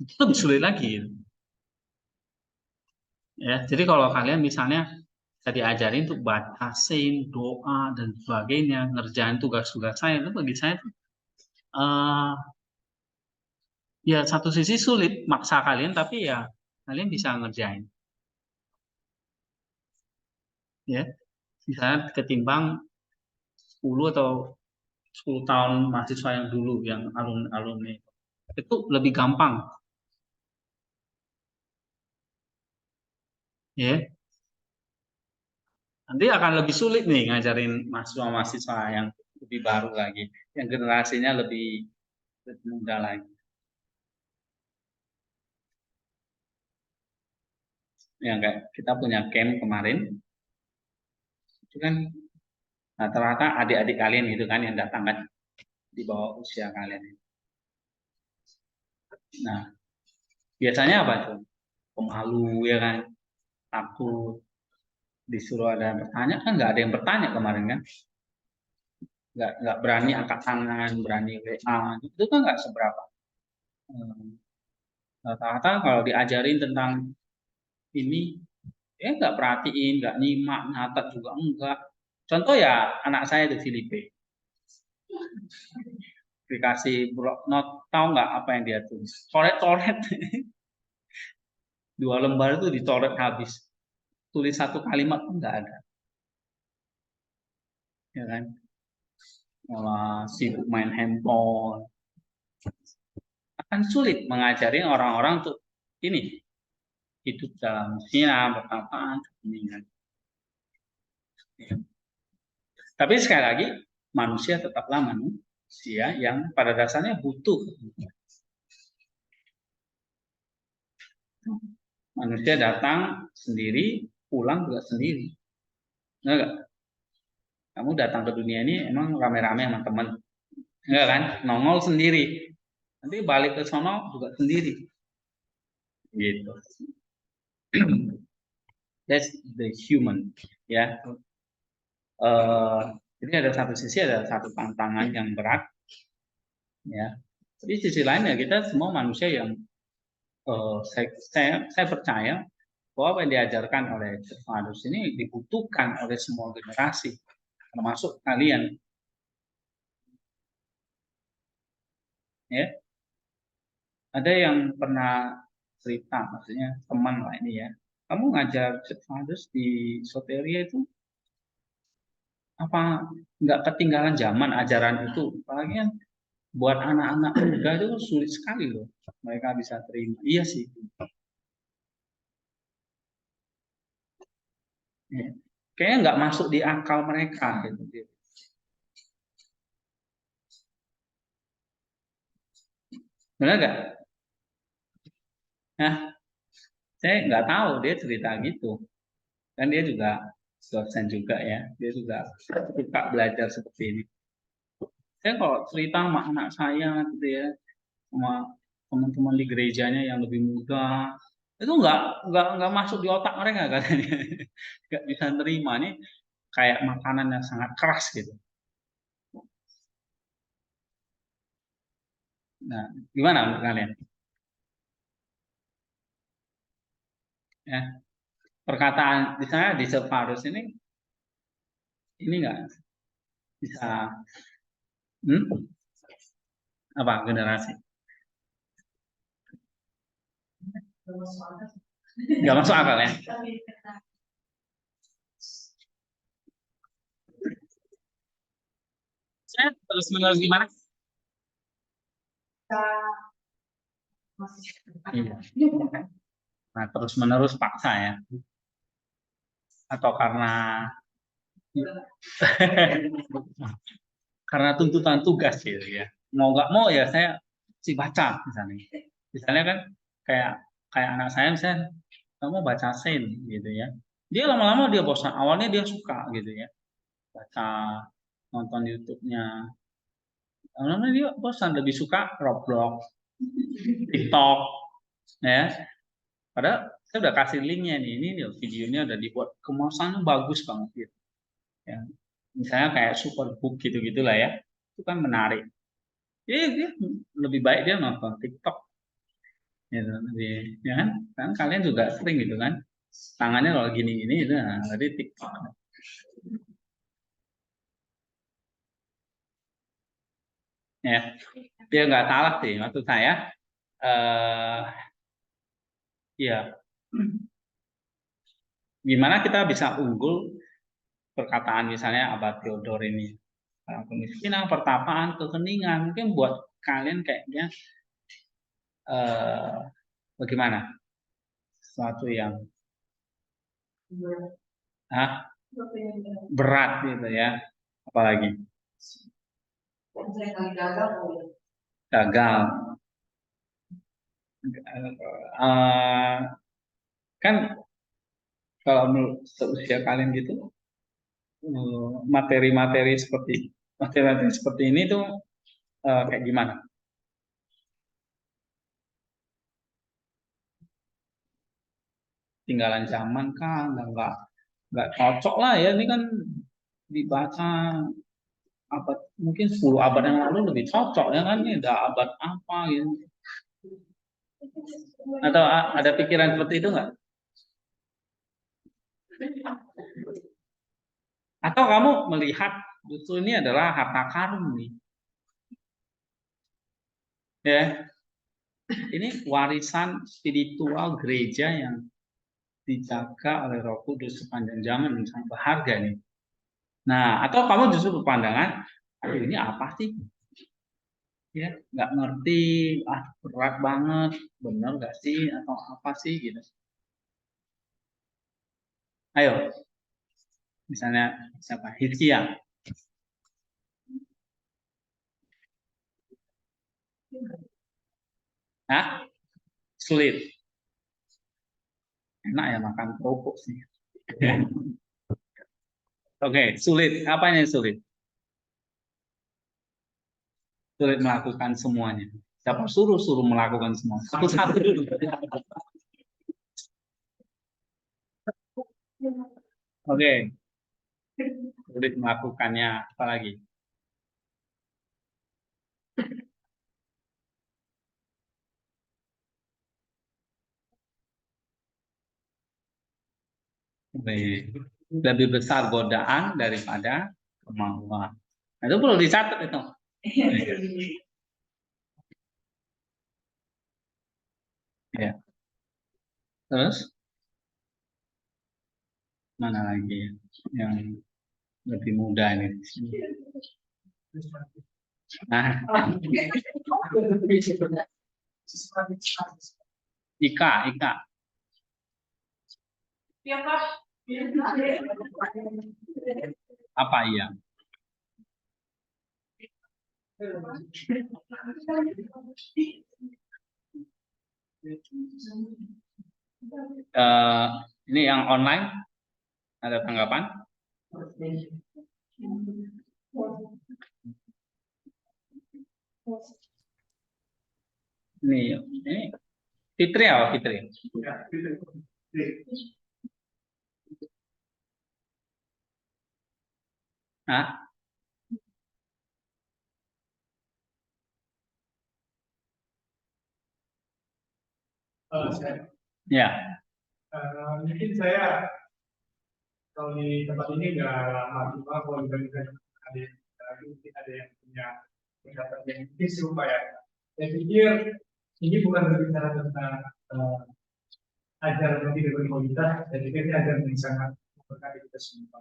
Itu lebih sulit lagi. Gitu. Ya, jadi kalau kalian misalnya saya diajarin untuk batasin doa dan sebagainya, ngerjain tugas-tugas saya itu bagi saya uh, ya satu sisi sulit maksa kalian, tapi ya kalian bisa ngerjain. Ya, misalnya ketimbang 10 atau 10 tahun mahasiswa yang dulu yang alumni itu lebih gampang. Ya, nanti akan lebih sulit nih ngajarin mahasiswa-mahasiswa yang lebih baru lagi, yang generasinya lebih muda lagi. Yang kayak kita punya camp kemarin, itu kan rata-rata adik-adik kalian gitu kan yang datang kan. di bawah usia kalian. Nah, biasanya apa tuh? Pemalu ya kan, takut, disuruh ada yang bertanya kan nggak ada yang bertanya kemarin kan, nggak berani angkat tangan, berani WA, itu kan nggak seberapa. Rata-rata kalau diajarin tentang ini, ya nggak perhatiin, nggak nyimak, nyatet juga enggak. Contoh ya anak saya di Filipe, dikasih block note, tahu nggak apa yang dia tulis? Coret-coret, 2 lembar itu dicoret habis. Tulis 1 kalimat pun nggak ada, ya kan? Malah sibuk main handphone. Akan sulit mengajari orang-orang untuk ini hidup dalam sinar, pertapaan, keheningan. Tapi sekali lagi, manusia tetaplah manusia yang pada dasarnya butuh. Manusia datang sendiri, pulang juga sendiri. Enggak? Kamu datang ke dunia ini emang rame-rame sama teman. Enggak kan? Nongol sendiri. Nanti balik ke sono juga sendiri. Gitu. That's the human, ya. Jadi ada satu sisi, ada satu tantangan yang berat, ya. Tapi sisi lain ya kita semua manusia yang saya percaya bahwa apa yang diajarkan oleh Stefanus ini dibutuhkan oleh semua generasi, termasuk kalian. Ya, ada yang pernah cerita, maksudnya teman lah ini ya. Kamu ngajar Stefanus di Soteria itu apa nggak ketinggalan zaman ajaran itu? Apalagi kan buat anak-anak muda itu sulit sekali loh, mereka bisa terima. Iya sih. Ya. Kayaknya nggak masuk di akal mereka gitu. Benar nggak? Nah, saya nggak tahu dia cerita gitu. Kan dia juga dosen juga ya, dia juga suka belajar seperti ini. Saya kalau cerita sama anak saya gitu ya, sama teman-teman di gerejanya yang lebih muda, itu nggak masuk di otak mereka katanya, nggak bisa nerima nih kayak makanan yang sangat keras gitu. Nah, gimana menurut kalian? Ya, perkataan misalnya di Sefarus ini nggak bisa apa generasi nggak masuk akal ya. Saya terus menerus gimana? Iya. Nah, terus menerus paksa ya, atau karena tuntutan tugas gitu ya. Mau nggak mau ya saya si baca misalnya kan kayak kayak anak saya misalnya kamu baca sen gitu ya, dia lama-lama dia bosan, awalnya dia suka gitu ya baca, nonton YouTube-nya, lama-lama dia bosan, lebih suka Roblox, TikTok ya. Padahal saya udah kasih linknya nih, ini videonya udah dibuat kemasannya bagus banget gitu ya. Misalnya kayak Superbook gitu-gitulah ya, itu kan menarik. Dia lebih baik dia nonton TikTok gitu. Ya kan kalian juga sering gitu kan, tangannya kalau gini-gini itu nah, tadi TikTok ya. Dia nggak salah sih maksud saya, ya gimana kita bisa unggul, perkataan misalnya Abad Theodor ini, kemiskinan, pertapaan, keheningan, mungkin buat kalian kayaknya bagaimana, sesuatu yang berat gitu ya, apalagi gagal. Kan kalau menurut seusia kalian gitu, materi-materi seperti ini tuh kayak gimana? Tinggalan zaman kan, nggak cocok lah ya. Ini kan dibaca abad mungkin 10 abad yang lalu lebih cocok ya kan, ini udah abad apa gitu. Atau ada pikiran seperti itu nggak? Atau kamu melihat justru ini adalah harta karun nih, ya? Ini warisan spiritual gereja yang dijaga oleh Roh Kudus sepanjang zaman yang sangat berharga nih. Nah, atau kamu justru berpandangan, aduh ini apa sih? Ya, nggak ngerti, berat banget, benar nggak sih, atau apa sih gitu. Ayo, misalnya siapa? Hizkia. Hah? Sulit. Enak ya makan kerupuk sih. Oke, sulit. Apa yang sulit? Sulit melakukan semuanya. Siapa suruh melakukan semua? Satu-satu dulu. Oke, sulit melakukannya. Apalagi? Lebih besar godaan daripada kemauan. Nah, itu perlu dicatat itu. Ya. Terus mana lagi yang lebih mudah ini? Nah, Ika. Apa iya? Ini yang online ada tanggapan? Ini Fitri apa Fitri? Hah? Ya. Mungkin saya kalau di tempat ini nggak lama juga, kalau dibandingkan ada yang mungkin ada yang punya pendapat yang mungkin serupa ya. Saya pikir ini bukan berbicara tentang ajaran tidak berkualitas, saya pikir ini ajaran yang sangat memberkati kita semua.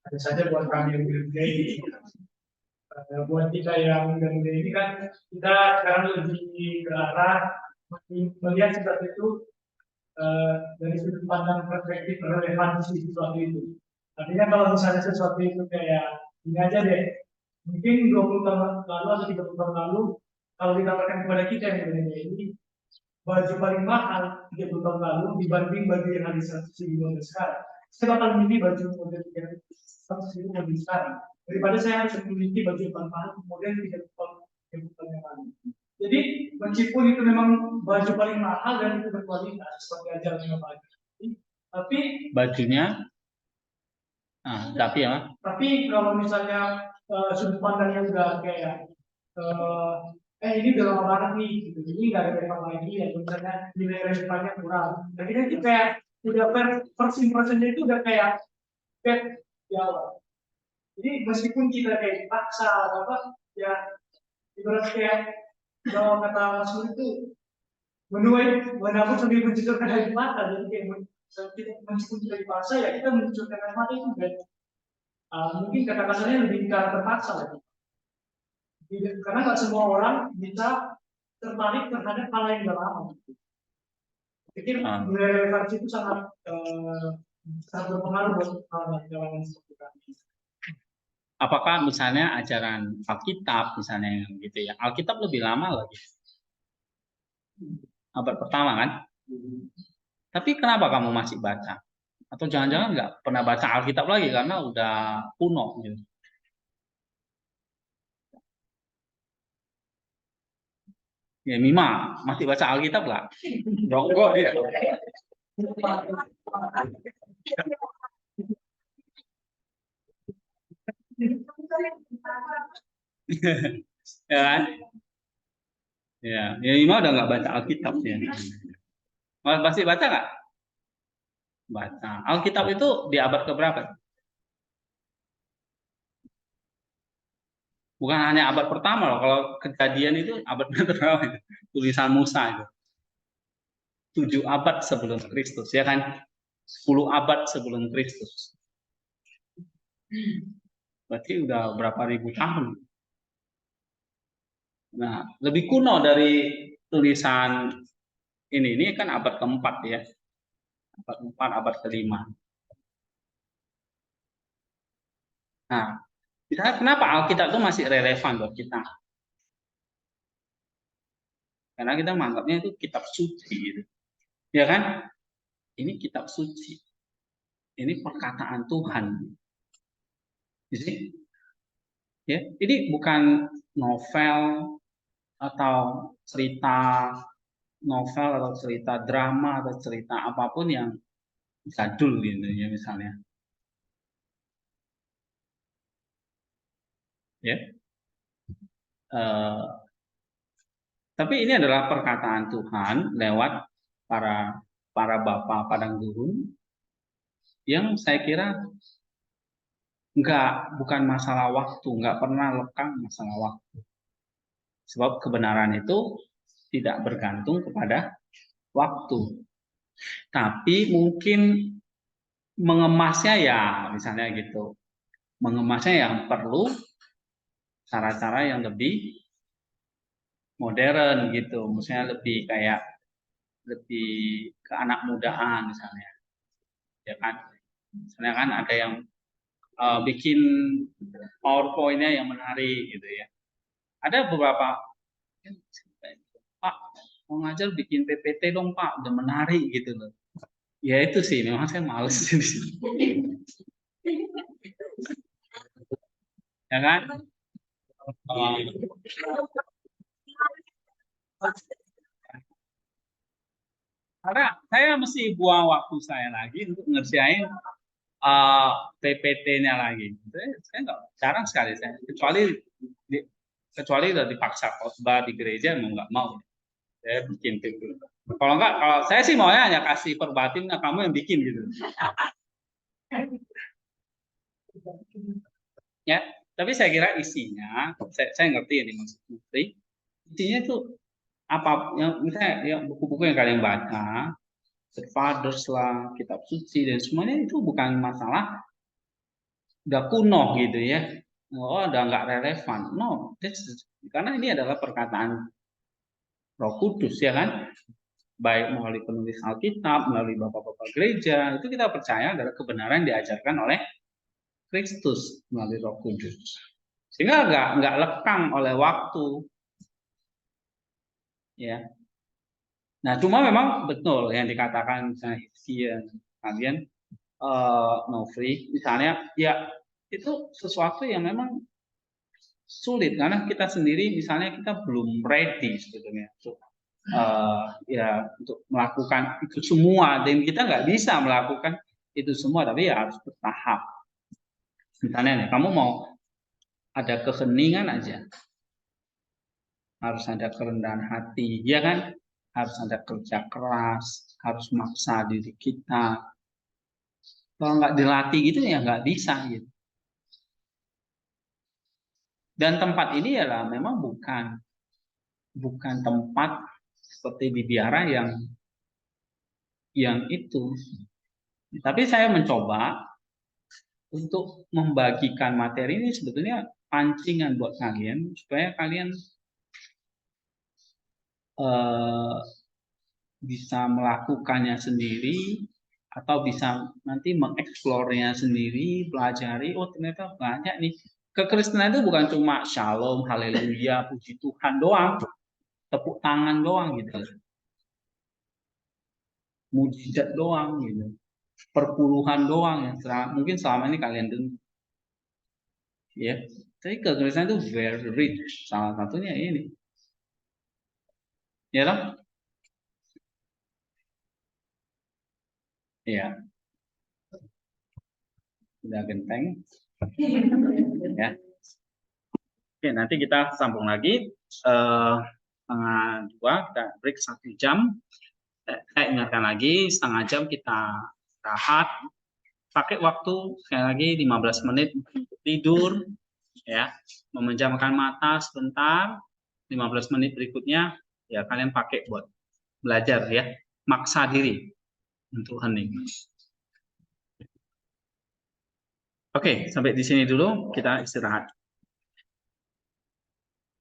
Ada saja buat kami yang berbeda ini, buat kita yang muda-muda ini kan kita sekarang lebih ke arah melihat sesuatu itu dari sudut pandang perspektif relevansi sesuatu itu. Artinya kalau misalnya sesuatu itu kayak ini aja deh, mungkin 20 tahun lalu atau 30 tahun lalu kalau ditawarkan kepada kita yang berbeda ini baju paling mahal 30 tahun lalu dibanding baju yang ada 100.000 model sekarang, saya bakal memilih baju model 100.000 model sekarang daripada saya harus memiliki baju yang paling mahal model 30 tahun yang lalu. Jadi meskipun itu memang baju paling mahal dan itu berkualitas seperti ajaran yang paling, tapi bajunya, tapi kalau misalnya sudut pandangnya udah kayak ini udah lama banget nih, gitu. Jadi nggak ada relevan lagi, ya misalnya nilai relevannya kurang. Jadi kan itu kayak udah first impressionnya itu udah kayak di awal. Jadi meskipun kita kayak dipaksa atau apa, ya ibarat kayak kalau kata Mas Nur itu menuai menabur sambil mencucurkan air mata. Jadi kayak meskipun kita dipaksa ya kita mencucurkan air mata itu dan mungkin kata kasarnya lebih terpaksa lagi. Karena nggak semua orang bisa tertarik terhadap hal yang udah lama. Saya pikir nilai relevansi itu sangat berpengaruh buat hal-hal seperti tadi. Apakah misalnya ajaran Alkitab misalnya gitu ya? Alkitab lebih lama lagi. Abad pertama kan? Tapi kenapa kamu masih baca? Atau jangan-jangan nggak pernah baca Alkitab lagi karena udah kuno gitu. Ya Mima, masih baca Alkitab nggak? Rokok dia. Ya kan? Ya Mima udah nggak baca Alkitab ya. Masih baca nggak? Baca. Alkitab itu di abad keberapa? Bukan hanya abad pertama loh. Kalau Kejadian itu abad berapa? Tulisan Musa itu. 7 abad sebelum Kristus, ya kan? 10 abad sebelum Kristus. Berarti udah berapa ribu tahun. Nah, lebih kuno dari tulisan ini kan abad keempat ya. Abad keempat, abad kelima. Nah, misalnya kenapa Alkitab itu masih relevan buat kita? Karena kita menganggapnya itu kitab suci gitu. Ya kan? Ini kitab suci. Ini perkataan Tuhan. Jadi, ya, ini bukan novel atau cerita novel atau cerita drama atau cerita apapun yang jadul gitu ya misalnya. Ya. Tapi ini adalah perkataan Tuhan lewat para bapak padang gurun yang saya kira bukan masalah waktu, nggak pernah lekang masalah waktu. Sebab kebenaran itu tidak bergantung kepada waktu. Tapi mungkin mengemasnya ya misalnya gitu. Mengemasnya yang perlu cara-cara yang lebih modern gitu. Maksudnya lebih ke anak mudaan misalnya. Ya kan? Misalnya kan ada yang bikin PowerPoint-nya yang menarik gitu ya. Ada beberapa, Pak, mau ngajar bikin PPT dong Pak, udah menarik gitu loh. Ya itu sih, memang saya males di sini. Ya kan? Karena saya mesti buang waktu saya lagi untuk ngerjain PPT-nya lagi. Saya nggak jarang sekali saya, kecuali udah dipaksa khotbah di gereja mau nggak mau saya bikin PPT. Kalau saya sih maunya hanya kasih perbatin, nah kamu yang bikin gitu. Ya, tapi saya kira isinya, saya ngerti ini maksud Putri. Isinya itu apa yang misalnya yang buku-buku yang kalian baca, The Fathers lah, kitab suci dan semuanya itu bukan masalah udah kuno gitu ya. Oh, udah nggak relevan. No, karena ini adalah perkataan Roh Kudus ya kan. Baik melalui penulis Alkitab, melalui bapak-bapak gereja, itu kita percaya adalah kebenaran yang diajarkan oleh Kristus melalui Roh Kudus. Sehingga nggak lekang oleh waktu. Ya. Nah, cuma memang betul yang dikatakan misalnya Hizkia, kalian Novri, misalnya ya itu sesuatu yang memang sulit karena kita sendiri misalnya kita belum ready sebetulnya untuk melakukan itu semua dan kita nggak bisa melakukan itu semua tapi ya harus bertahap. Misalnya nih, kamu mau ada keheningan aja, harus ada kerendahan hati, ya kan? Harus ada kerja keras, harus maksa diri kita. Kalau nggak dilatih gitu ya nggak bisa gitu. Dan tempat ini ya memang bukan tempat seperti di biara yang itu. Tapi saya mencoba untuk membagikan materi ini sebetulnya pancingan buat kalian supaya kalian bisa melakukannya sendiri atau bisa nanti mengeksplornya sendiri, pelajari, oh ternyata banyak nih. Kekristenan itu bukan cuma shalom, haleluya, puji Tuhan doang, tepuk tangan doang gitu. Mujizat doang gitu. Perpuluhan doang yang mungkin selama ini kalian dengar. Ya, tapi kekristenan itu very rich. Salah satunya ini. Ya dong? Iya. Udah genteng. Ya. Oke, nanti kita sambung lagi. Setengah 2, kita break 1 jam. Saya ingatkan lagi, setengah jam kita istirahat. Pakai waktu sekali lagi 15 menit untuk tidur, ya, memejamkan mata sebentar. 15 menit berikutnya ya kalian pakai buat belajar, ya, maksa diri untuk hening. Oke, sampai di sini dulu, kita istirahat.